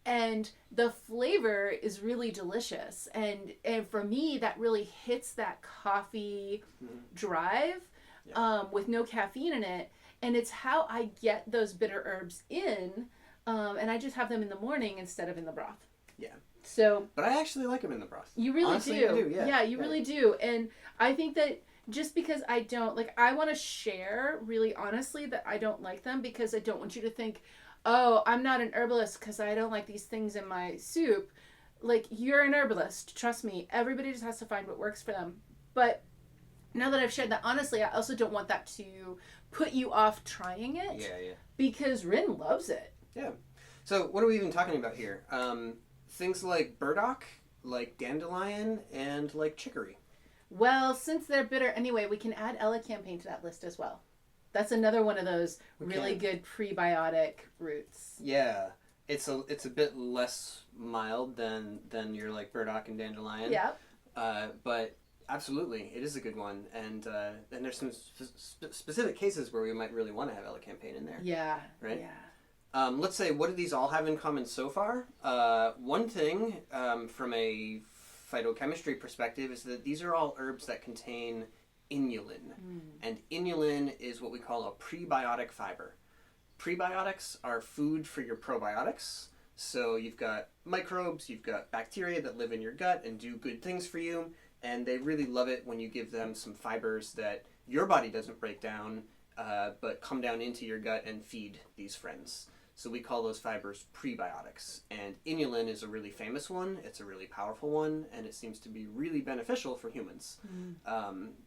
And the flavor is really delicious. And for me, that really hits that coffee drive with no caffeine in it. And it's how I get those bitter herbs in. And I just have them in the morning instead of in the broth. Yeah. So, but I actually like them in the broth. You really do. I do. Yeah, you really do. And I think that just because I don't I want to share really honestly that I don't like them, because I don't want you to think, oh, I'm not an herbalist because I don't like these things in my soup. You're an herbalist. Trust me. Everybody just has to find what works for them. But now that I've shared that honestly, I also don't want that to put you off trying it. Yeah. Because Ryn loves it. Yeah. So what are we even talking about here? Things like burdock, like dandelion, and like chicory. Well, since they're bitter anyway, we can add elecampane to that list as well. That's another one of those really good prebiotic roots. Yeah. It's a bit less mild than your like burdock and dandelion. Yeah. But absolutely, it is a good one. And there's some specific cases where we might really want to have elecampane in there. Yeah. Right? Yeah. Let's say, what do these all have in common so far? One thing from a phytochemistry perspective is that these are all herbs that contain inulin. And inulin is what we call a prebiotic fiber. Prebiotics are food for your probiotics. So you've got microbes, you've got bacteria that live in your gut and do good things for you. And they really love it when you give them some fibers that your body doesn't break down, but come down into your gut and feed these friends. So we call those fibers prebiotics. And inulin is a really famous one. It's a really powerful one. And it seems to be really beneficial for humans.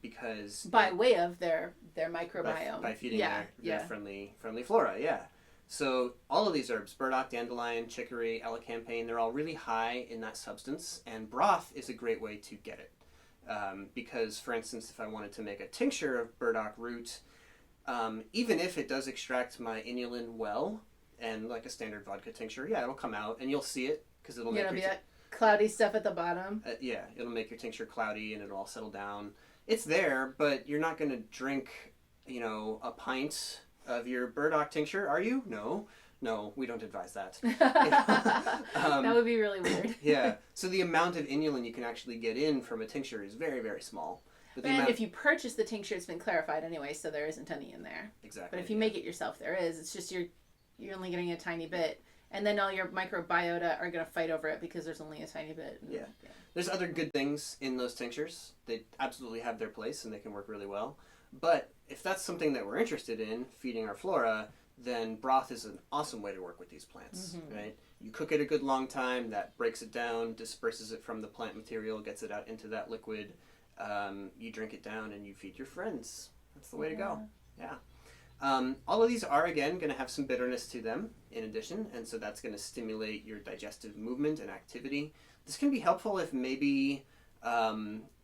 Because... By way of their microbiome. By feeding their friendly flora, yeah. So all of these herbs, burdock, dandelion, chicory, elecampane, they're all really high in that substance. And broth is a great way to get it. Because, for instance, if I wanted to make a tincture of burdock root, even if it does extract my inulin well, and like a standard vodka tincture, it'll come out, and you'll see it, because it'll make be that cloudy stuff at the bottom. It'll make your tincture cloudy, and it'll all settle down. It's there, but you're not going to drink, a pint of your burdock tincture, are you? No, we don't advise that. That would be really weird. Yeah, so the amount of inulin you can actually get in from a tincture is very, very small. But if you purchase the tincture, it's been clarified anyway, so there isn't any in there. Exactly. But if you make it yourself, there is. It's just you're only getting a tiny bit. And then all your microbiota are going to fight over it because there's only a tiny bit. Yeah. There's other good things in those tinctures. They absolutely have their place and they can work really well. But if that's something that we're interested in, feeding our flora, then broth is an awesome way to work with these plants, right? You cook it a good long time, that breaks it down, disperses it from the plant material, gets it out into that liquid. You drink it down and you feed your friends. That's the way to go. Yeah. All of these are, again, going to have some bitterness to them in addition, and so that's going to stimulate your digestive movement and activity. This can be helpful if maybe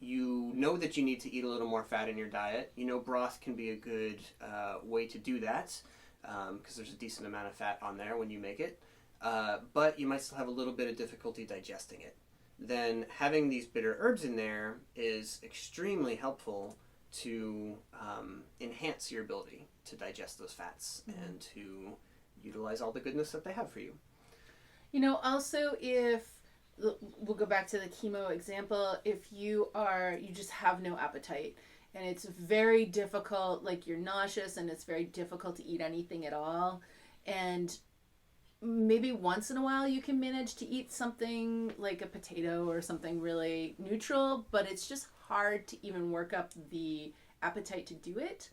you know that you need to eat a little more fat in your diet. Broth can be a good way to do that because there's a decent amount of fat on there when you make it, but you might still have a little bit of difficulty digesting it. Then having these bitter herbs in there is extremely helpful to enhance your ability to digest those fats and to utilize all the goodness that they have for you. Also, if we'll go back to the chemo example, if you just have no appetite and it's very difficult, like you're nauseous and it's very difficult to eat anything at all, and maybe once in a while you can manage to eat something like a potato or something really neutral, but it's just hard to even work up the appetite to do it.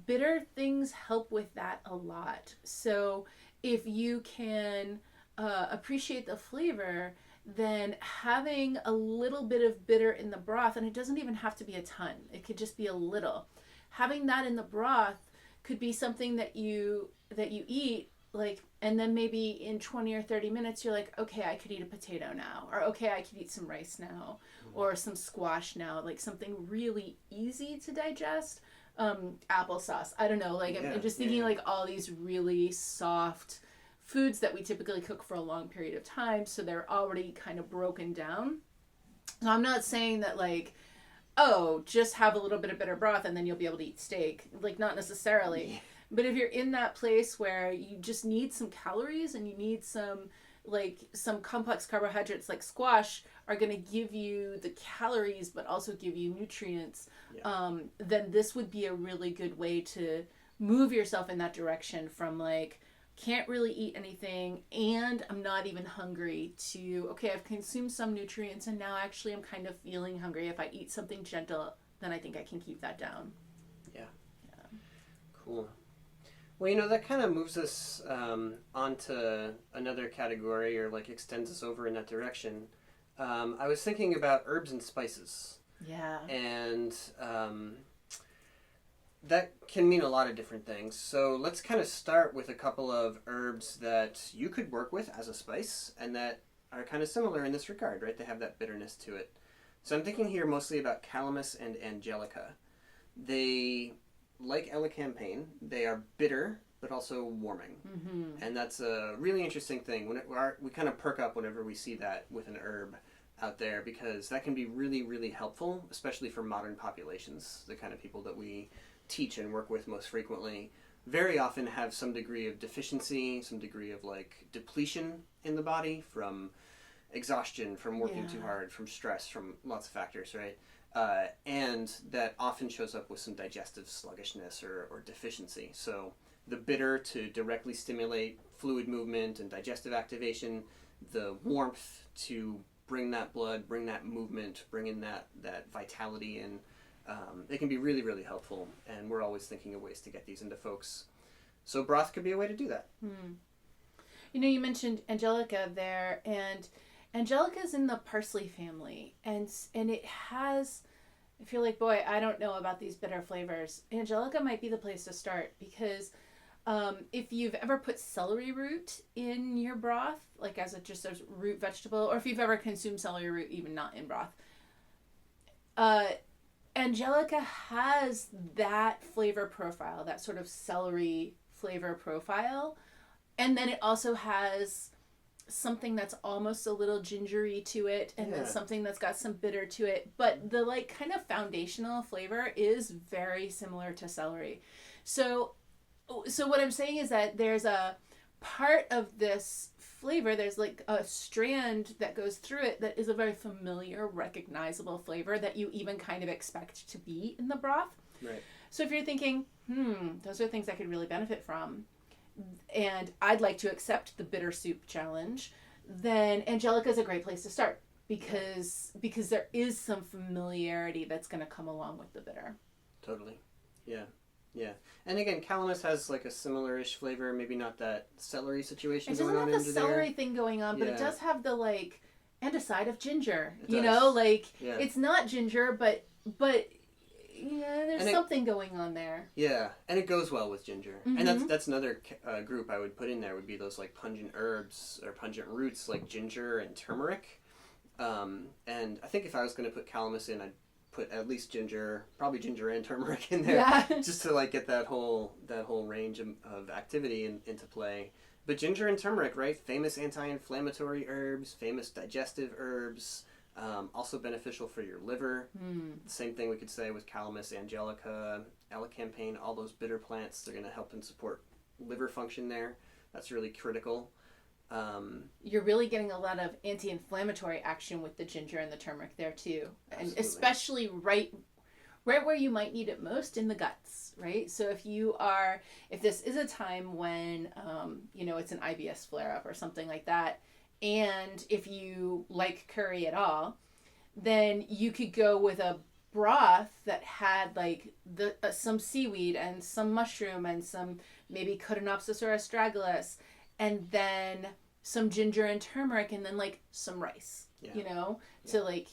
Bitter things help with that a lot. So if you can appreciate the flavor, then having a little bit of bitter in the broth, and it doesn't even have to be a ton, it could just be a little. Having that in the broth could be something that you eat, like, and then maybe in 20 or 30 minutes you're like, okay, I could eat a potato now, or okay, I could eat some rice now, or some squash now, like something really easy to digest. Applesauce, I don't know, like I'm just thinking like all these really soft foods that we typically cook for a long period of time, so they're already kind of broken down. So I'm not saying that like, oh, just have a little bit of bitter broth and then you'll be able to eat steak, like not necessarily. Yeah. But if you're in that place where you just need some calories and you need some complex carbohydrates, like squash are going to give you the calories but also give you nutrients, then this would be a really good way to move yourself in that direction from like, can't really eat anything and I'm not even hungry, to, okay, I've consumed some nutrients and now actually I'm kind of feeling hungry. If I eat something gentle, then I think I can keep that down. Yeah. Cool. Well, that kind of moves us onto another category, or like extends us over in that direction. I was thinking about herbs and spices. Yeah. And that can mean a lot of different things. So let's kind of start with a couple of herbs that you could work with as a spice and that are kind of similar in this regard, right? They have that bitterness to it. So I'm thinking here mostly about calamus and angelica. They, like elecampane, they are bitter, but also warming. Mm-hmm. And that's a really interesting thing. We kind of perk up whenever we see that with an herb out there, because that can be really, really helpful, especially for modern populations. The kind of people that we teach and work with most frequently very often have some degree of deficiency, some degree of like depletion in the body from exhaustion, from working too hard, from stress, from lots of factors, right? And that often shows up with some digestive sluggishness or deficiency. So the bitter to directly stimulate fluid movement and digestive activation, the warmth to bring that blood, bring that movement, bring in that vitality in. They can be really, really helpful, and we're always thinking of ways to get these into folks. So broth could be a way to do that. You know, you mentioned angelica there, and angelica's in the parsley family, and it has, if you're like, boy, I don't know about these bitter flavors, angelica might be the place to start, because if you've ever put celery root in your broth, like as just a root vegetable, or if you've ever consumed celery root even not in broth, angelica has that flavor profile, that sort of celery flavor profile, and then it also has something that's almost a little gingery to it, and then something that's got some bitter to it, but the like kind of foundational flavor is very similar to celery. So what I'm saying is that there's a part of this flavor, there's like a strand that goes through it that is a very familiar, recognizable flavor that you even kind of expect to be in the broth. Right. So if you're thinking, those are things I could really benefit from, and I'd like to accept the bitter soup challenge, then angelica is a great place to start, because there is some familiarity that's going to come along with the bitter. Totally. Yeah. Yeah. And again, calamus has like a similar-ish flavor, maybe not that celery situation going on into there. It doesn't have the celery thing going on, but it does have the like, and a side of ginger, It it's not ginger, but yeah, there's something going on there. Yeah, and it goes well with ginger. Mm-hmm. And that's another group I would put in there, would be those like pungent herbs or pungent roots like ginger and turmeric. And I think if I was going to put calamus in, I'd put at least ginger, probably ginger and turmeric in there, just to like get that whole range of activity into play. But ginger and turmeric, right? Famous anti-inflammatory herbs, famous digestive herbs, also beneficial for your liver. The same thing we could say with calamus, angelica, elecampane, all those bitter plants. They're going to help and support liver function there. That's really critical. You're really getting a lot of anti-inflammatory action with the ginger and the turmeric there too. Absolutely. And especially right where you might need it most, in the guts, right? So if this is a time when, it's an IBS flare-up or something like that, and if you like curry at all, then you could go with a broth that had like some seaweed and some mushroom and some maybe Cotinopsis or astragalus, and then some ginger and turmeric, and then like some rice, to like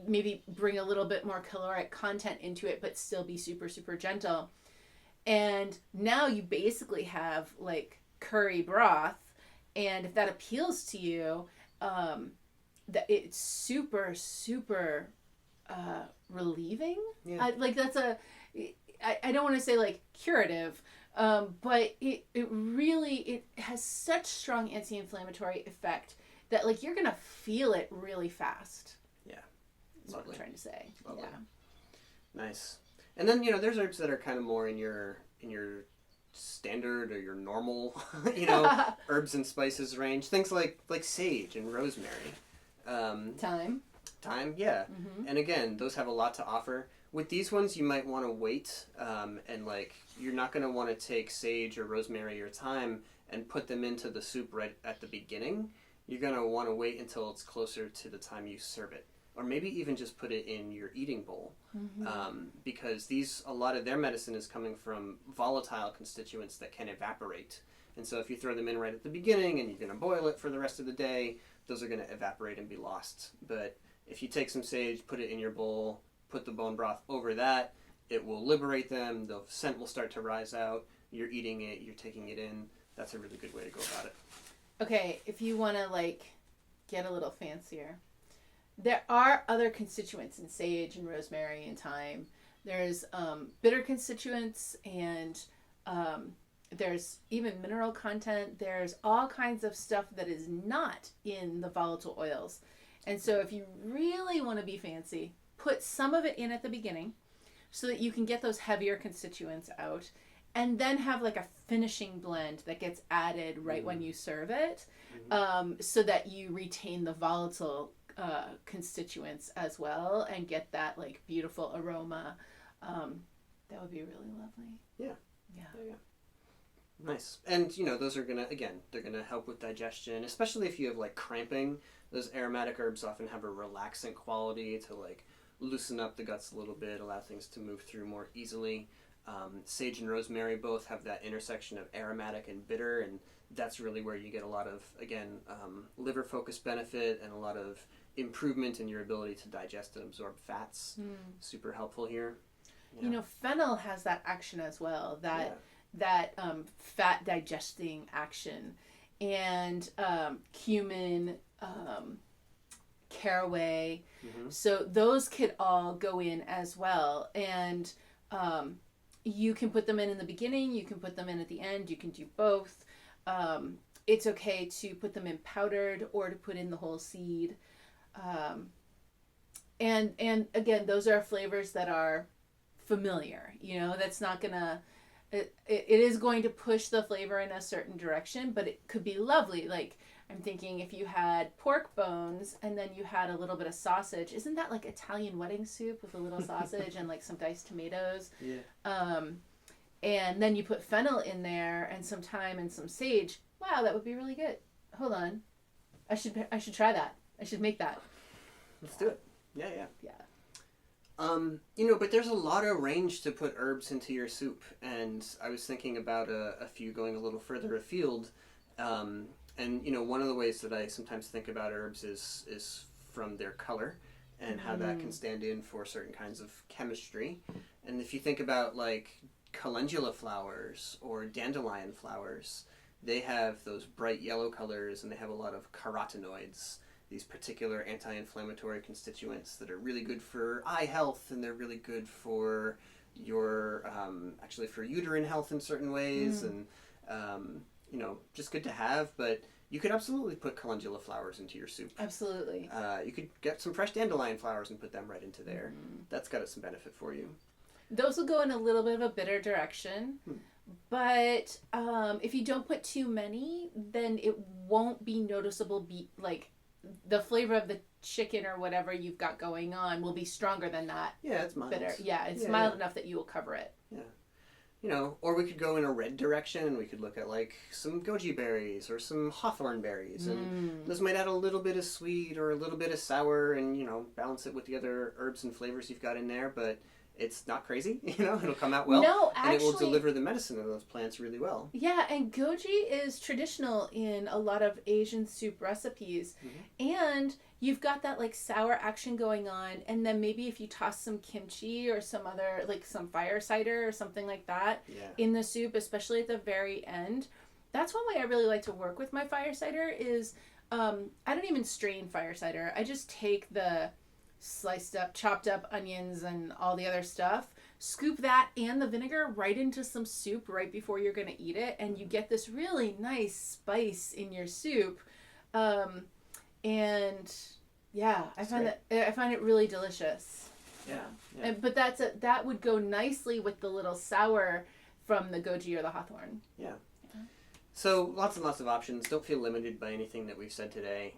maybe bring a little bit more caloric content into it, but still be super, super gentle. And now you basically have like curry broth, and if that appeals to you, that it's super, super relieving. Yeah. I don't want to say like curative, but it really has such strong anti-inflammatory effect that like you're gonna feel it really fast. Yeah, that's what I'm trying to say. Lovely. Yeah, nice. And then there's herbs that are kind of more in your standard or your normal, herbs and spices range. Things like sage and rosemary. Thyme, yeah. Mm-hmm. And again, those have a lot to offer. With these ones, you might want to wait, and like you're not going to want to take sage or rosemary or thyme and put them into the soup right at the beginning. You're going to want to wait until it's closer to the time you serve it, or maybe even just put it in your eating bowl, because a lot of their medicine is coming from volatile constituents that can evaporate. And so if you throw them in right at the beginning and you're going to boil it for the rest of the day, those are going to evaporate and be lost. But if you take some sage, put it in your bowl, put the bone broth over that, it will liberate them. The scent will start to rise out. You're eating it. You're taking it in. That's a really good way to go about it. Okay, if you want to like get a little fancier, there are other constituents in sage and rosemary and thyme. There's bitter constituents, and there's even mineral content. There's all kinds of stuff that is not in the volatile oils. And so if you really want to be fancy, put some of it in at the beginning so that you can get those heavier constituents out, and then have like a finishing blend that gets added right when you serve it, so that you retain the volatile constituents as well and get that like beautiful aroma. That would be really lovely. Yeah. Yeah. Nice. And those are they're gonna help with digestion, especially if you have like cramping. Those aromatic herbs often have a relaxant quality to like loosen up the guts a little bit, allow things to move through more easily. Sage and rosemary both have that intersection of aromatic and bitter, and that's really where you get a lot of, again, liver focus benefit and a lot of improvement in your ability to digest and absorb fats. Super helpful here. Yeah. Fennel has that action as well, that fat digesting action, and cumin, caraway. So those could all go in as well, and you can put them in the beginning, you can put them in at the end, you can do both. It's okay to put them in powdered or to put in the whole seed. And again, those are flavors that are familiar. That's not gonna, it is going to push the flavor in a certain direction, but it could be lovely. Like, I'm thinking if you had pork bones and then you had a little bit of sausage, isn't that like Italian wedding soup with a little sausage and like some diced tomatoes? Yeah. And then you put fennel in there and some thyme and some sage. Wow, that would be really good. Hold on. I should try that. I should make that. Let's do it. Yeah. Yeah. But there's a lot of range to put herbs into your soup, and I was thinking about a few going a little further afield. And one of the ways that I sometimes think about herbs is from their color and how that can stand in for certain kinds of chemistry. And if you think about like calendula flowers or dandelion flowers, they have those bright yellow colors and they have a lot of carotenoids, these particular anti-inflammatory constituents that are really good for eye health, and they're really good for your actually for uterine health in certain ways, and just good to have. But you could absolutely put calendula flowers into your soup. Absolutely. You could get some fresh dandelion flowers and put them right into there. That's got some benefit for you. Those will go in a little bit of a bitter direction, but if you don't put too many, then it won't be noticeable. Like the flavor of the chicken or whatever you've got going on will be stronger than that. Yeah, it's mild. Bitter. Yeah, it's mild enough that you will cover it. Yeah. Or we could go in a red direction and we could look at like some goji berries or some hawthorn berries, and those might add a little bit of sweet or a little bit of sour, and balance it with the other herbs and flavors you've got in there, but it's not crazy. It'll come out well. No, actually, and it will deliver the medicine of those plants really well. Yeah, and goji is traditional in a lot of Asian soup recipes, and you've got that like sour action going on, and then maybe if you toss some kimchi or some other, like some fire cider or something like that in the soup, especially at the very end. That's one way I really like to work with my fire cider is I don't even strain fire cider. I just take the sliced up, chopped up onions and all the other stuff, scoop that and the vinegar right into some soup right before you're going to eat it, and you get this really nice spice in your soup. And yeah, I find it really delicious. Yeah. But that would go nicely with the little sour from the goji or the hawthorn. Yeah. So lots and lots of options. Don't feel limited by anything that we've said today,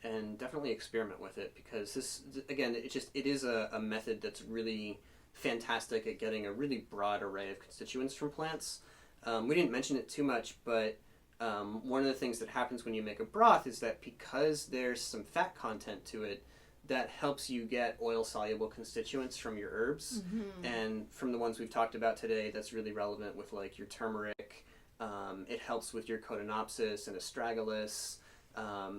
and definitely experiment with it, because this, again, it is a method that's really fantastic at getting a really broad array of constituents from plants. We didn't mention it too much, but one of the things that happens when you make a broth is that because there's some fat content to it, that helps you get oil-soluble constituents from your herbs, and from the ones we've talked about today, that's really relevant with like your turmeric. It helps with your Cotinopsis and Astragalus,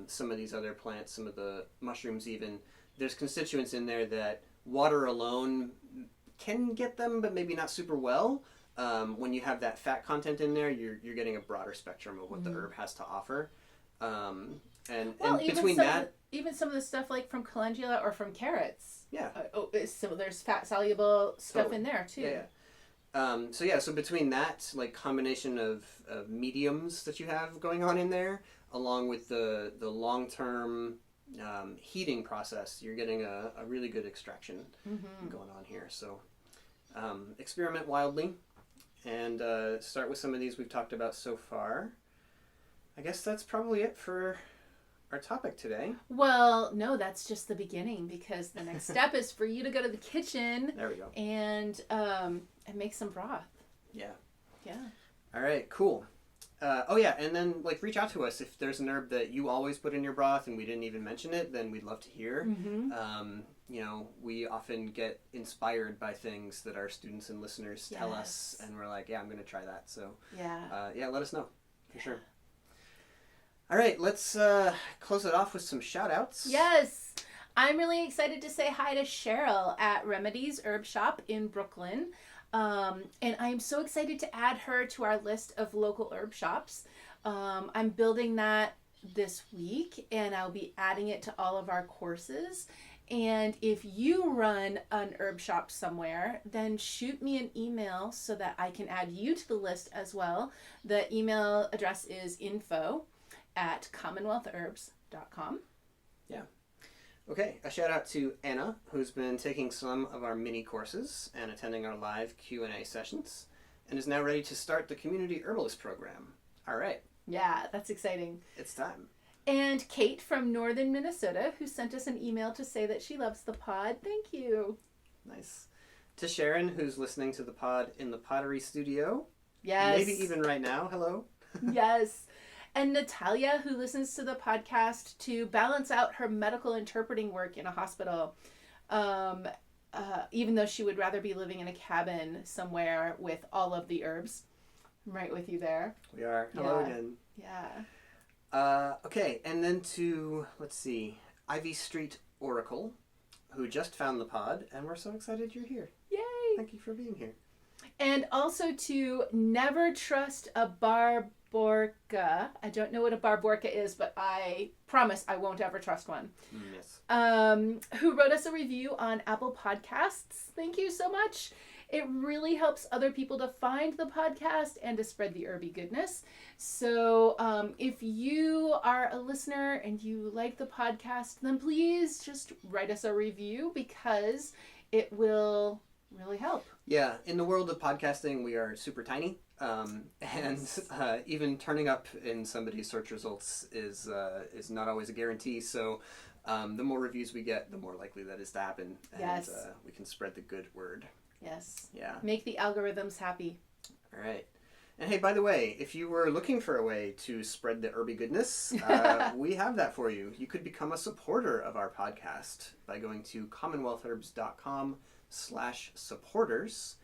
some of these other plants, some of the mushrooms even. There's constituents in there that water alone can get them, but maybe not super well. When you have that fat content in there, you're getting a broader spectrum of what the herb has to offer. And between that... even some of the stuff like from calendula or from carrots. Yeah. So there's fat soluble stuff Totally. in there too. So between that like combination of mediums that you have going on in there, along with the long-term heating process, you're getting a really good extraction going on here. So experiment wildly and start with some of these we've talked about so far. I guess that's probably it for our topic today. Well, no, that's just the beginning, because the next step is for you to go to the kitchen. There we go. And make some broth. Yeah. Yeah. All right, cool. And then like reach out to us if there's an herb that you always put in your broth and we didn't even mention it, then we'd love to hear. We often get inspired by things that our students and listeners tell us, and we're like, yeah, I'm going to try that. So let us know for sure. All right, let's close it off with some shout outs. Yes. I'm really excited to say hi to Cheryl at Remedies Herb Shop in Brooklyn. And I'm so excited to add her to our list of local herb shops. I'm building that this week, and I'll be adding it to all of our courses. And if you run an herb shop somewhere, then shoot me an email so that I can add you to the list as well. The email address is info@commonwealthherbs.com. Yeah. Okay, a shout out to Anna, who's been taking some of our mini courses and attending our live Q&A sessions, and is now ready to start the Community Herbalist program. All right. Yeah, that's exciting. It's time. And Kate from Northern Minnesota, who sent us an email to say that she loves the pod. Thank you. Nice. To Sharon, who's listening to the pod in the Pottery Studio. Yes. Maybe even right now. Hello. Yes. And Natalia, who listens to the podcast to balance out her medical interpreting work in a hospital, even though she would rather be living in a cabin somewhere with all of the herbs. I'm right with you there. We are. Hello again. Yeah. Okay, and then to, let's see, Ivy Street Oracle, who just found the pod, and we're so excited you're here. Yay! Thank you for being here. And also to Never Trust a Barborca. I don't know what a Barborca is, but I promise I won't ever trust one. Yes. Who wrote us a review on Apple Podcasts. Thank you so much. It really helps other people to find the podcast and to spread the herby goodness. So if you are a listener and you like the podcast, then please just write us a review, because it will really help. Yeah, in the world of podcasting, we are super tiny. Even turning up in somebody's search results is not always a guarantee. So the more reviews we get, the more likely that is to happen. And we can spread the good word. Yes. Yeah. Make the algorithms happy. All right. And hey, by the way, if you were looking for a way to spread the herby goodness, we have that for you. You could become a supporter of our podcast by going to commonwealthherbs.com/supporters.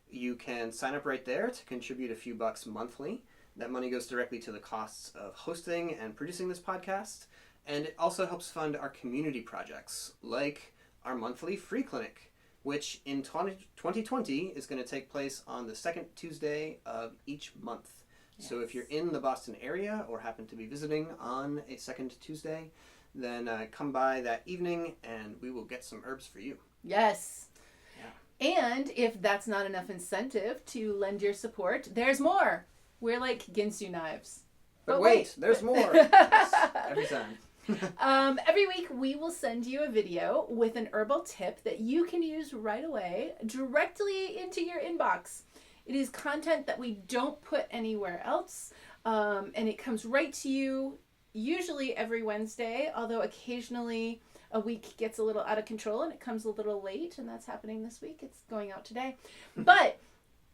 You can sign up right there to contribute a few bucks monthly. That money goes directly to the costs of hosting and producing this podcast. And it also helps fund our community projects, like our monthly free clinic, which in 2020 is going to take place on the second Tuesday of each month. Yes. So if you're in the Boston area or happen to be visiting on a second Tuesday, then come by that evening and we will get some herbs for you. Yes. And if that's not enough incentive to lend your support, there's more. We're like Ginsu knives. But wait, there's more. Yes, every time. Every week we will send you a video with an herbal tip that you can use right away directly into your inbox. It is content that we don't put anywhere else, and it comes right to you usually every Wednesday, although occasionally a week gets a little out of control and it comes a little late, and that's happening this week. It's going out today. But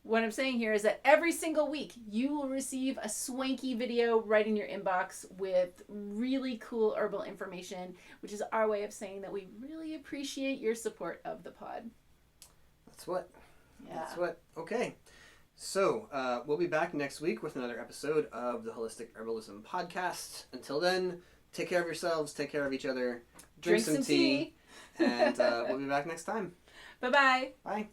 what I'm saying here is that every single week you will receive a swanky video right in your inbox with really cool herbal information, which is our way of saying that we really appreciate your support of the pod. That's what. Yeah. That's what. Okay. So we'll be back next week with another episode of the Holistic Herbalism Podcast. Until then, take care of yourselves, take care of each other, drink some tea. And we'll be back next time. Bye-bye. Bye.